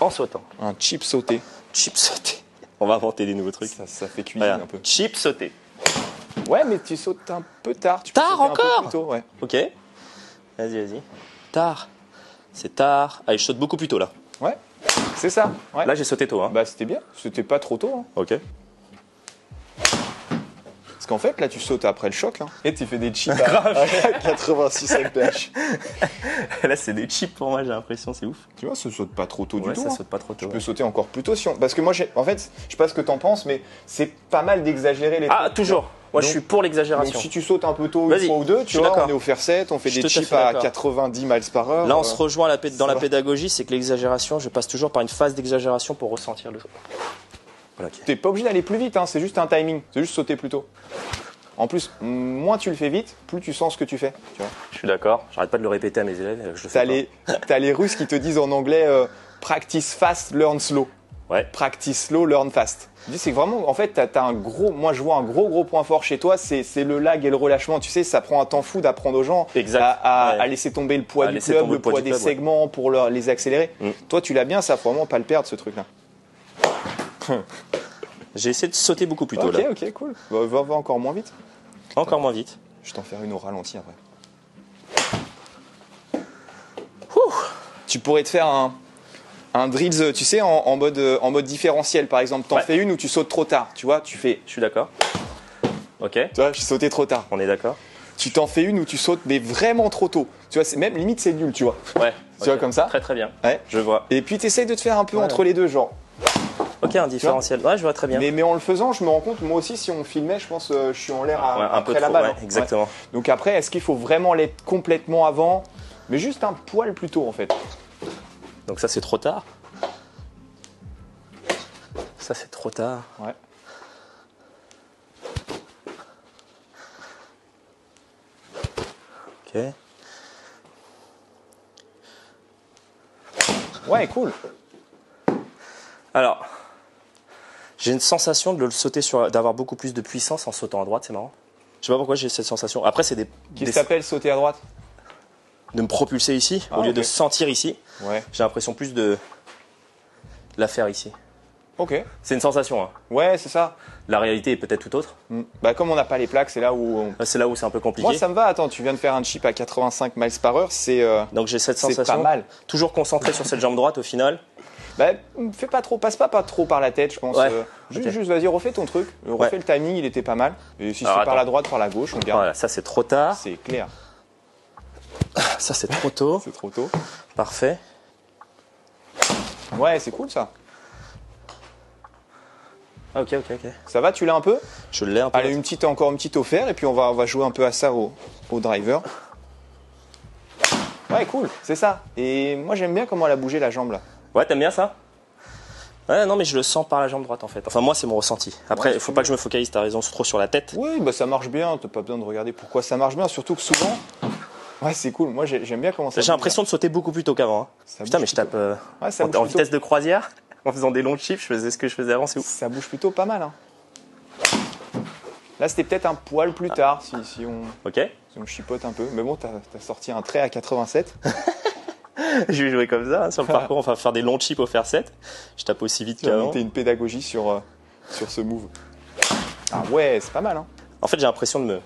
en sautant. Un chip sauté. Chip sauté. On va inventer des nouveaux trucs. Ça fait cuisine un peu. Chip sauté. Ouais, mais tu sautes un peu tard. Tard encore un peu plus tôt, ouais. Ok. Vas-y. Tard. C'est tard. Allez, je saute beaucoup plus tôt là. Ouais, c'est ça. Ouais. Là, j'ai sauté tôt. Hein. Bah, c'était bien. C'était pas trop tôt. Hein. Ok. Parce qu'en fait, là, tu sautes après le choc. Hein. Et tu fais des chips à 86 pH. Là, c'est des chips pour moi, j'ai l'impression, c'est ouf. Tu vois, ça saute pas trop tôt du tout. Ça saute pas trop tôt. Tu peux sauter encore plus tôt. Parce que moi, en fait, je sais pas ce que t'en penses, mais c'est pas mal d'exagérer les trucs. Ah, toujours. Moi, je suis pour l'exagération. Donc, si tu sautes un peu tôt une fois ou deux, tu vois, on est au fer 7, on fait des chips à 90 miles par heure. Là, on se rejoint dans la pédagogie, c'est que l'exagération, je passe toujours par une phase d'exagération pour ressentir le saut. Voilà, okay. T'es pas obligé d'aller plus vite, hein, c'est juste un timing, c'est juste sauter plus tôt. En plus, moins tu le fais vite, plus tu sens ce que tu fais. Tu vois. Je suis d'accord, j'arrête pas de le répéter à mes élèves. T'as les Russes qui te disent en anglais practice fast, learn slow. Ouais. Practice slow, learn fast. C'est vraiment, en fait, t'as un gros, moi je vois un gros point fort chez toi, c'est le lag et le relâchement. Tu sais, ça prend un temps fou d'apprendre aux gens à laisser tomber le poids du club, le poids des segments pour les accélérer. Toi, tu l'as bien, ça faut vraiment pas le perdre ce truc-là. J'ai essayé de sauter beaucoup plus tôt là. Ok, cool. Va encore moins vite. Encore moins vite. Je t'en ferai une au ralenti après. Ouh. Tu pourrais te faire un drills, tu sais, en mode différentiel, par exemple. T'en fais une où tu sautes trop tard, tu vois, tu fais. Je suis d'accord. Ok. Tu vois, j'ai sauté trop tard. On est d'accord. Tu t'en fais une où tu sautes, mais vraiment trop tôt. Tu vois, même limite, c'est nul, tu vois. Ouais. Tu vois, comme ça. Très bien. Ouais. Je vois. Et puis, t'essayes de te faire un peu entre les deux, genre. Ok, un différentiel. Ouais, je vois très bien. Mais en le faisant, je me rends compte, moi aussi, si on filmait, je pense, je suis en l'air après la balle. Ouais, exactement. Donc après, est-ce qu'il faut vraiment l'être complètement avant, mais juste un poil plus tôt, en fait. Donc ça, c'est trop tard. Ça, c'est trop tard. Ouais. Ok. Ouais, cool. Alors, j'ai une sensation de le sauter d'avoir beaucoup plus de puissance en sautant à droite, c'est marrant. Je sais pas pourquoi j'ai cette sensation. Après, c'est Qui s'appelle sauter à droite? De me propulser ici, au lieu de sentir ici. Ouais. J'ai l'impression plus de la faire ici. Ok. C'est une sensation. Hein. Ouais, c'est ça. La réalité est peut-être tout autre. Bah, comme on n'a pas les plaques, c'est là où c'est là où c'est un peu compliqué. Moi, ça me va. Attends, tu viens de faire un chip à 85 miles par heure, c'est. Donc j'ai cette sensation. C'est pas mal. Toujours concentré sur cette jambe droite au final. Bah, passe pas trop par la tête, je pense. Ouais. Juste, vas-y, refais ton truc. Refais le timing, il était pas mal. Et si c'est par la droite, par la gauche, on garde. Voilà, ça c'est trop tard. C'est clair. Ça c'est trop tôt. C'est trop tôt. Parfait. Ouais, c'est cool ça. Ah, ok. Ça va, tu l'as un peu? Je l'ai un peu. Allez, encore une petite offert et puis on va jouer un peu à ça au driver. Ouais, cool, c'est ça. Et moi j'aime bien comment elle a bougé la jambe là. Ouais, t'aimes bien ça? Ouais, non, mais je le sens par la jambe droite en fait. Enfin, moi, c'est mon ressenti. Après, il faut pas que je me focalise, t'as raison, trop sur la tête. Oui, bah ça marche bien, t'as pas besoin de regarder pourquoi ça marche bien, surtout que souvent. Ouais, c'est cool, moi j'aime bien comment ça. J'ai l'impression de sauter beaucoup plus tôt qu'avant. Hein. Putain, mais je tape en vitesse de croisière, en faisant des longs chiffres, je faisais ce que je faisais avant, c'est ouf. Ça bouge plutôt pas mal. Hein. Là, c'était peut-être un poil plus tard si on chipote un peu. Mais bon, t'as sorti un trait à 87. Je vais jouer comme ça, hein, sur le parcours. On va faire des longs chips au fer 7. Je tape aussi vite Tu as qu'avant. monté une pédagogie sur ce move. Ah ouais, c'est pas mal. Hein. En fait, j'ai l'impression de me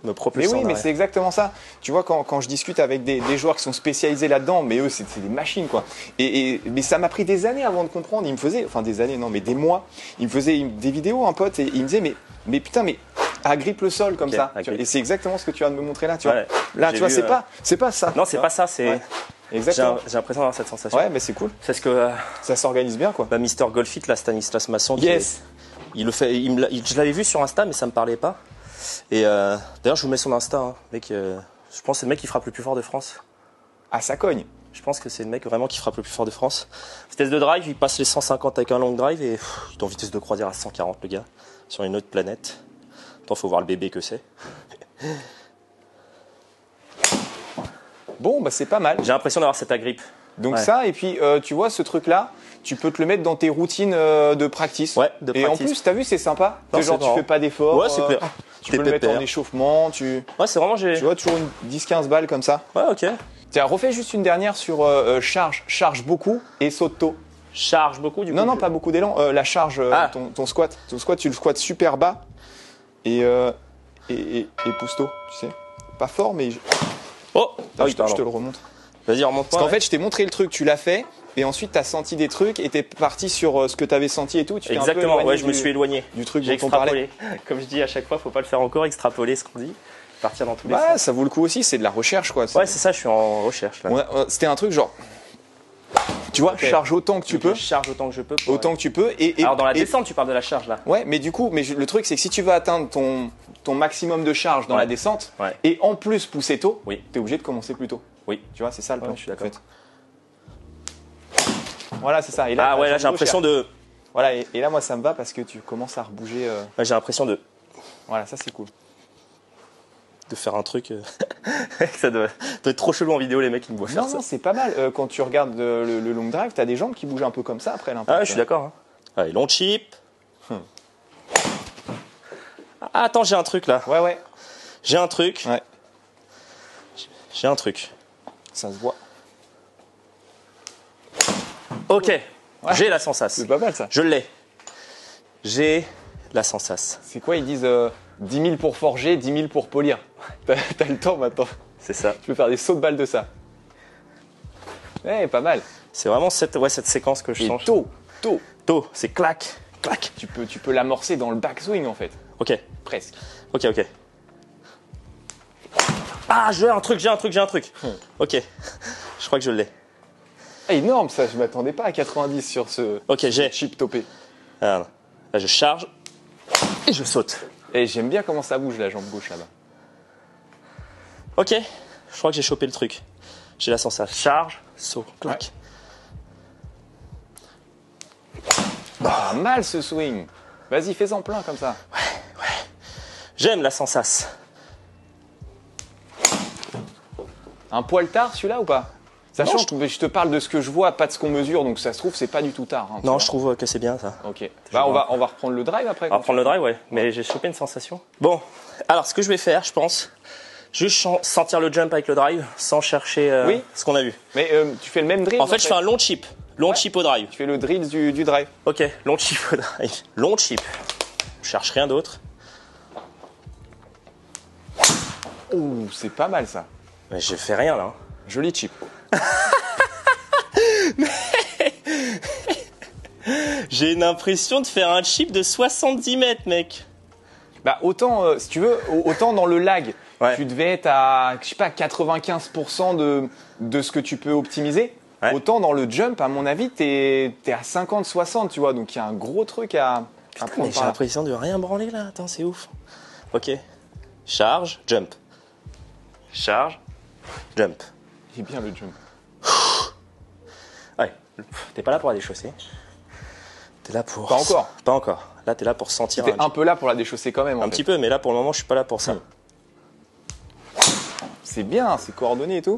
Mais propulser oui, en mais arrière. c'est exactement ça. Tu vois, quand je discute avec des joueurs qui sont spécialisés là-dedans, mais eux, c'est des machines, quoi. Mais ça m'a pris des années avant de comprendre. Il me faisait, enfin des années, non, mais des mois. Il me faisait des vidéos, un pote, et il me disait, mais putain, mais agrippe le sol comme Ok, ça. Tu vois. agrippe. Et c'est exactement ce que tu viens de me montrer là. Tu vois. Ouais. Là, J'ai tu vois, vu, c'est pas ça. Non, c'est pas ça. C'est. Ouais. Exactement. J'ai l'impression d'avoir cette sensation. Ouais, mais c'est cool. C'est ce que Ça s'organise bien, quoi. Mister Golfit, là, Stanislas Masson, Yes. il le fait. Je l'avais vu sur Insta, mais ça me parlait pas. Et d'ailleurs, je vous mets son Insta, hein, mec. Je pense que c'est le mec qui frappe le plus fort de France. Ah, ça cogne. Je pense que c'est le mec vraiment qui frappe le plus fort de France. Vitesse de drive, il passe les 150 avec un long drive et il est en vitesse de croisière à 140, le gars, sur une autre planète. Attends, faut voir le bébé que c'est. Bon, bah c'est pas mal. J'ai l'impression d'avoir cette agrippe. Donc Ouais. ça, et puis tu vois, ce truc-là, tu peux te le mettre dans tes routines de practice. Ouais, de Et en practice. plus, t'as vu, c'est sympa. Non, Que genre, c'est tu marrant. fais pas d'effort. Ouais, c'est clair. Tu T'es peux le mettre en pépère. échauffement. Ouais, c'est vraiment Tu vois, toujours une 10-15 balles comme ça. Ouais, ok. Tiens, refais juste une dernière sur charge beaucoup et saute tôt. Charge beaucoup du coup. Non, pas beaucoup d'élan. La charge, Ah. ton squat. Ton squat, tu le squattes super bas et pousse tôt, tu sais. Pas fort, mais Oh. Ah oui, je te pardon. le remonte. Vas-y, remonte-moi. Parce qu'en ouais. fait, je t'ai montré le truc, tu l'as fait, et ensuite t'as senti des trucs et t'es parti sur ce que t'avais senti et tout. Tu t'es un peu Exactement. éloigné Ouais, je me suis éloigné. du truc J'ai dont on parlait. extrapolé. Comme je dis à chaque fois, faut pas le faire encore. Extrapoler ce qu'on dit. Partir dans tous les Bah, sens. ça vaut le coup aussi, c'est de la recherche quoi. Ouais, c'est ça. Je suis en recherche là. C'était un truc genre, tu vois, Ok. charge autant que tu Donc, peux, je charge autant que je peux. pour- autant que tu peux. Alors dans la et- descente, tu parles de la charge là. Ouais, mais du coup, le truc c'est que si tu veux atteindre ton maximum de charge dans Ouais. la descente, Ouais. et en plus pousser tôt, Oui. t'es obligé de commencer plus tôt. Oui. Tu vois, c'est ça le Ouais, plan. je suis d'accord. en fait. Voilà, c'est ça. Et Ah ouais, là t'as j'ai l'impression de. Voilà, et là, moi, ça me va parce que tu commences à rebouger. Ouais, j'ai l'impression de Voilà, ça, c'est cool. faire un truc. Ça doit être trop chelou en vidéo les mecs qui me voient faire Non, ça. non, c'est pas mal. Quand tu regardes le long drive, t'as des jambes qui bougent un peu comme ça après l'impact. Ah ouais, je suis d'accord. Hein. Allez, long chip. Ah, attends, j'ai un truc là. Ouais, J'ai un truc. ouais, J'ai un truc. ça se voit. Ok. J'ai la sensation. C'est pas mal ça. Je l'ai. J'ai la sensation. C'est quoi, ils disent 10 000 pour forger, 10 000 pour polir. T'as le temps maintenant. C'est ça. Tu peux faire des sauts de balles de ça. Ouais, pas mal. C'est vraiment cette séquence que je Et sens. tôt, C'est clac, clac. tu peux l'amorcer dans le backswing en fait. Ok, Presque. ok. Ah, j'ai un truc. Ok. Je crois que je l'ai. Ah, énorme ça, je m'attendais pas à 90 sur ce Ok, j'ai. chip topé. Là, je charge et je saute. Et j'aime bien comment ça bouge la jambe gauche là-bas. Ok, je crois que j'ai chopé le truc. J'ai la sensation. Charge, saut, clac. Pas mal ce swing. Vas-y, fais-en plein comme ça. J'aime la sensation. Un poil tard celui-là ou pas? Sachant Non, que je te parle de ce que je vois, pas de ce qu'on mesure, donc ça se trouve c'est pas du tout tard. hein, tu Non, vois. je trouve que c'est bien ça. Ok. Bah, on va reprendre le drive après. On va prendre le drive, ouais. Mais j'ai chopé une sensation. Bon, alors ce que je vais faire, je pense, juste sentir le jump avec le drive sans chercher Oui. ce qu'on a vu. Mais tu fais le même drill. En fait, je fais un long chip. Long chip au drive. Tu fais le drill du drive. Ok, long chip au drive. Long chip. Je cherche rien d'autre. Ouh, c'est pas mal ça. Mais je fais rien là. hein. Joli chip. J'ai une impression de faire un chip de 70 mètres, mec. Bah autant, si tu veux, autant dans le lag, Ouais. tu devais être à, je sais pas, 95% de ce que tu peux optimiser. Ouais. Autant dans le jump, à mon avis, t'es à 50-60, tu vois. Donc il y a un gros truc à Mais prendre j'ai par là. l'impression de rien branler là. Attends, c'est ouf. Ok. Charge, jump. Charge, jump. Il est bien le jump. Ouais. T'es pas là pour la déchausser. T'es là pour. Pas encore. Pas encore. Là, t'es là pour sentir T'es un peu là pour la déchausser quand même. en un fait. petit peu, mais là pour le moment, je suis pas là pour ça. C'est bien, c'est coordonné et tout.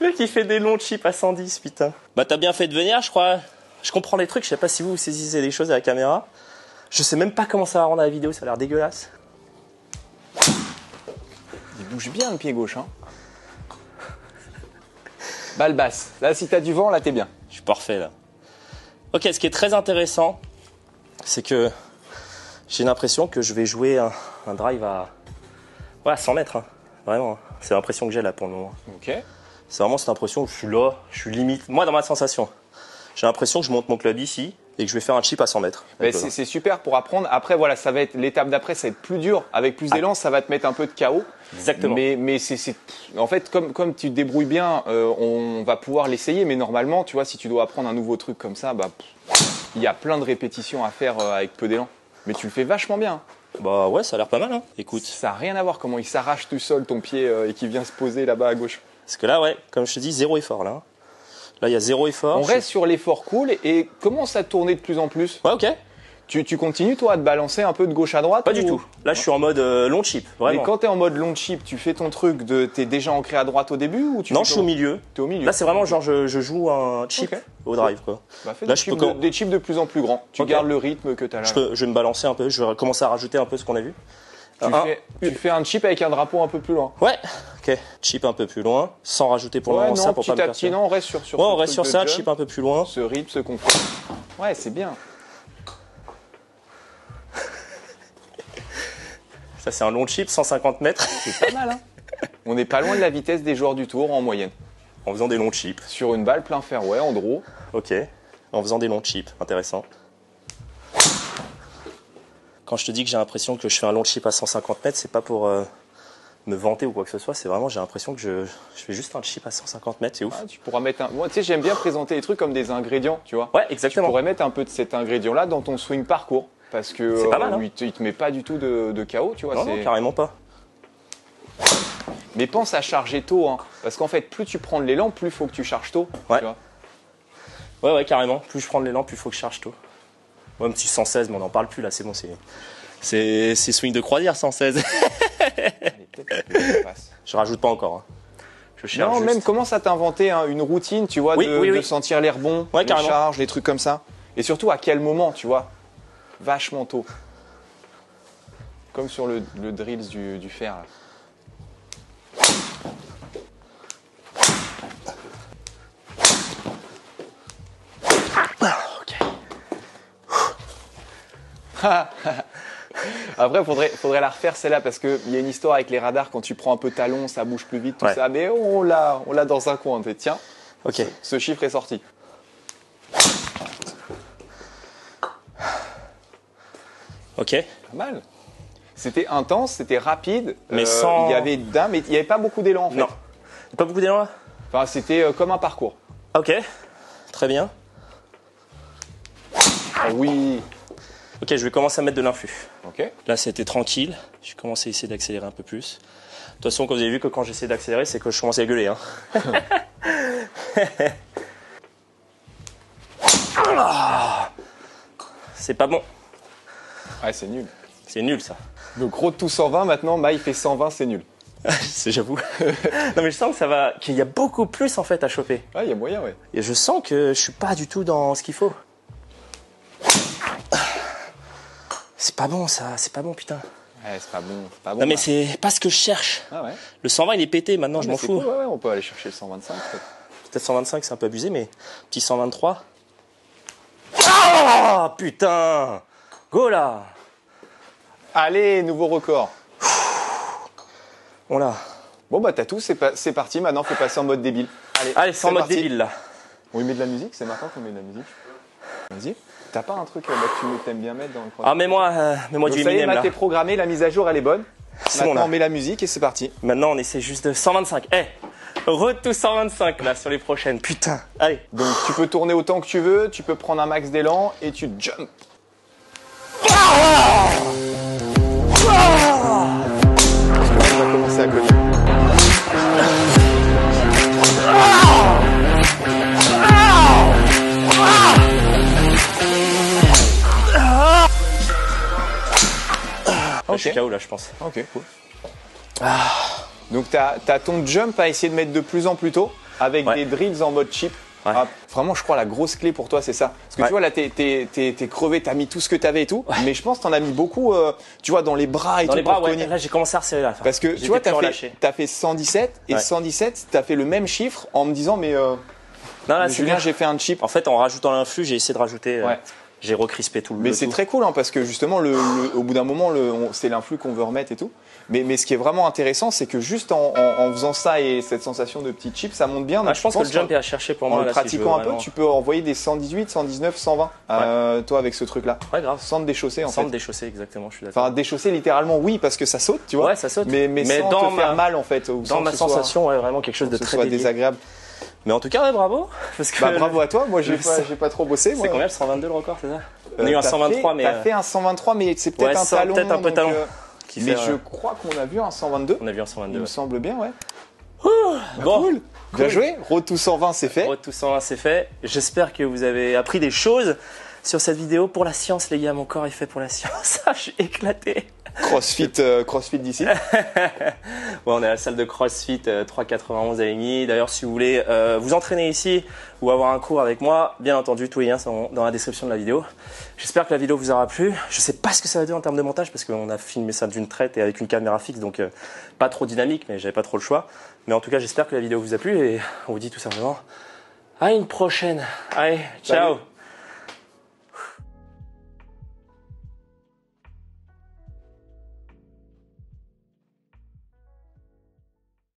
Le mec, il fait des longs chips à 110, putain. Bah, t'as bien fait de venir, je crois. Je comprends les trucs, je sais pas si vous saisissez les choses à la caméra. Je sais même pas comment ça va rendre la vidéo, ça a l'air dégueulasse. Il bouge bien le pied gauche. Hein. Balle basse. Là, si t'as du vent, là, t'es bien. Je suis parfait là. Ok, ce qui est très intéressant, c'est que j'ai l'impression que je vais jouer un drive à 100 mètres. Hein. Vraiment, hein. C'est l'impression que j'ai là pour le moment. Ok. C'est vraiment cette impression que je suis là, je suis limite. Moi, dans ma sensation, j'ai l'impression que je monte mon club ici et que je vais faire un chip à 100 mètres. C'est super pour apprendre. Après, voilà, ça va être l'étape d'après, ça va être plus dur. Avec plus d'élan, ça va te mettre un peu de KO. Exactement. Mais en fait, comme tu te débrouilles bien, on va pouvoir l'essayer. Mais normalement, tu vois, si tu dois apprendre un nouveau truc comme ça, il y a plein de répétitions à faire avec peu d'élan. Mais tu le fais vachement bien. Bah ouais, ça a l'air pas mal. Hein. Écoute. Ça n'a rien à voir comment il s'arrache tout seul ton pied et qui vient se poser là-bas à gauche. Parce que là, ouais, comme je te dis, zéro effort là. Là, il y a zéro effort. On reste sur l'effort cool et commence à tourner de plus en plus. Ouais, ok. Tu continues, toi, à te balancer un peu de gauche à droite? Pas du tout. Là, je suis en mode long chip, vraiment. Mais quand tu es en mode long chip, tu fais ton truc t'es déjà ancré à droite au début ou Non, je suis au milieu. T'es au milieu. Là, c'est vraiment genre, je joue un chip au drive, quoi. Bah, fais là, des chips de plus en plus grands. Tu gardes le rythme que tu as là. Je vais me balancer un peu, je vais commencer à rajouter un peu ce qu'on a vu. Tu fais un chip avec un drapeau un peu plus loin. Ouais, ok. Chip un peu plus loin, sans rajouter pour le moment ça pour pas me faire petit, non, on reste sur ouais, on reste sur ça, chip un peu plus loin. Ce rythme, ce confort. Ouais, c'est bien. Ça, c'est un long chip, 150 mètres. C'est pas mal, hein. On n'est pas loin de la vitesse des joueurs du tour en moyenne. En faisant des longs chips. Sur une balle plein fairway, en draw. Ok, en faisant des longs chips, intéressant. Quand je te dis que j'ai l'impression que je fais un long chip à 150 mètres, c'est pas pour me vanter ou quoi que ce soit, c'est vraiment, j'ai l'impression que je fais juste un chip à 150 mètres, c'est ouf. Ah, tu pourras mettre Moi, tu sais, j'aime bien présenter les trucs comme des ingrédients, tu vois. Ouais, exactement. Tu pourrais mettre un peu de cet ingrédient-là dans ton swing parcours. Parce que c'est pas mal, hein. il te met pas du tout de KO, tu vois. Non, carrément pas. Mais pense à charger tôt, hein, parce qu'en fait, plus tu prends de l'élan, plus il faut que tu charges tôt. Ouais. Tu vois. Ouais, carrément. Plus je prends de l'élan, plus il faut que je charge tôt. Ouais, un petit 116, mais on n'en parle plus là, c'est bon, c'est swing de croisière 116. Allez, je rajoute pas encore. Hein. Je cherche non, juste. même commence à t'inventer une routine, tu vois, de sentir l'air bon, les charges, les trucs comme ça. Et surtout, à quel moment, tu vois. Vachement tôt. Comme sur le drills du fer. Là. Après, faudrait la refaire celle-là parce qu'il y a une histoire avec les radars. Quand tu prends un peu talon, ça bouge plus vite, tout ça. Mais on l'a dans un coin. Tiens, ok. Ce chiffre est sorti. Ok. Pas mal. C'était intense, c'était rapide. Mais sans. Il y avait mais il n'y avait pas beaucoup d'élan en fait. Non. Pas beaucoup d'élan là. Enfin, c'était comme un parcours. Ok. Très bien. Oh, oui. Ok, je vais commencer à mettre de l'influx. Ok. Là, c'était tranquille. Je commence à essayer d'accélérer un peu plus. De toute façon, comme vous avez vu que quand j'essaie d'accélérer, c'est que je commence à gueuler. Hein. C'est pas bon. Ouais, c'est nul. C'est nul ça. Donc, Road to 120 maintenant, Maï fait 120, c'est nul. J'avoue. Non, mais je sens que qu'il y a beaucoup plus en fait à choper. Ouais, il y a moyen, ouais. Et je sens que je suis pas du tout dans ce qu'il faut. C'est pas bon ça, c'est pas bon putain. Ouais, c'est pas bon. Non, mais c'est pas ce que je cherche. Ah ouais. Le 120 il est pété maintenant, je m'en fous. Cool, ouais, on peut aller chercher le 125 peut-être. Peut-être 125, c'est un peu abusé, mais petit 123. Ah putain. Go là. Allez, nouveau record. On l'a. Bon bah t'as tout, c'est parti, maintenant faut passer en mode débile. Allez, c'est en mode débile là. On lui met de la musique, c'est maintenant qu'on met de la musique. Vas-y. T'as pas un truc que t'aimes bien mettre dans le Ah, mets-moi du Eminem là. T'es programmé, la mise à jour elle est bonne. Maintenant bon, on met la musique et c'est parti. Maintenant on essaie juste de 125. Road to 125 là sur les prochaines. Putain. Allez. Donc tu peux tourner autant que tu veux, tu peux prendre un max d'élan et tu jump. On va commencer à côté. Je suis KO là, je pense. Ok, cool. Donc t'as ton jump à essayer de mettre de plus en plus tôt avec des drills en mode chip. Ouais. Vraiment, je crois la grosse clé pour toi, c'est ça. Parce que tu vois, là, t'es crevé, t'as mis tout ce que t'avais et tout. Mais je pense que t'en as mis beaucoup, tu vois, dans les bras et dans tout. les bras, pour ouais. cogner. Là, j'ai commencé à resserrer la fin. Parce que tu vois, t'as fait 117 et 117, t'as fait le même chiffre en me disant, mais non, là, Julien, j'ai fait un chip. En fait, en rajoutant l'influx, j'ai essayé de rajouter. J'ai recrispé tout le. Mais c'est très cool, hein, parce que justement, au bout d'un moment, c'est l'influx qu'on veut remettre et tout. Mais ce qui est vraiment intéressant, c'est que juste en faisant ça et cette sensation de petit chip, ça monte bien. Donc je pense que le jump est à chercher pour moi. En le pratiquant un peu, tu peux envoyer des 118, 119, 120, toi, avec ce truc-là. Ouais, grave. Sans te déchausser, en fait. Sans te déchausser, exactement, je suis d'accord. Enfin, déchausser littéralement, oui, parce que ça saute, tu vois. Ouais, ça saute. Mais sans te faire mal, en fait. Dans ma sensation, ouais, vraiment quelque chose de très désagréable. Mais en tout cas, ouais, bravo. Parce que bravo à toi. Moi, j'ai pas trop bossé. C'est combien le 122 le record, c'est ça? On a eu un 123, mais. T'as fait un 123, mais c'est peut-être un talon. Peut-être un peu talon. Mais je crois qu'on a vu un 122. On a vu un 122. Il me semble bien, ouais. Bon, cool. Bien joué. Road to 120, c'est fait. Road to 120, c'est fait. J'espère que vous avez appris des choses sur cette vidéo. Pour la science, les gars, mon corps est fait pour la science. Je suis éclaté. CrossFit d'ici. Ouais, on est à la salle de CrossFit 391 à Ligny. D'ailleurs, si vous voulez vous entraîner ici ou avoir un cours avec moi, bien entendu, tous les liens sont dans la description de la vidéo. J'espère que la vidéo vous aura plu. Je sais pas ce que ça va donner en termes de montage parce qu'on a filmé ça d'une traite et avec une caméra fixe, donc pas trop dynamique, mais j'avais pas trop le choix. Mais en tout cas, j'espère que la vidéo vous a plu et on vous dit tout simplement à une prochaine. Allez, ciao. Salut.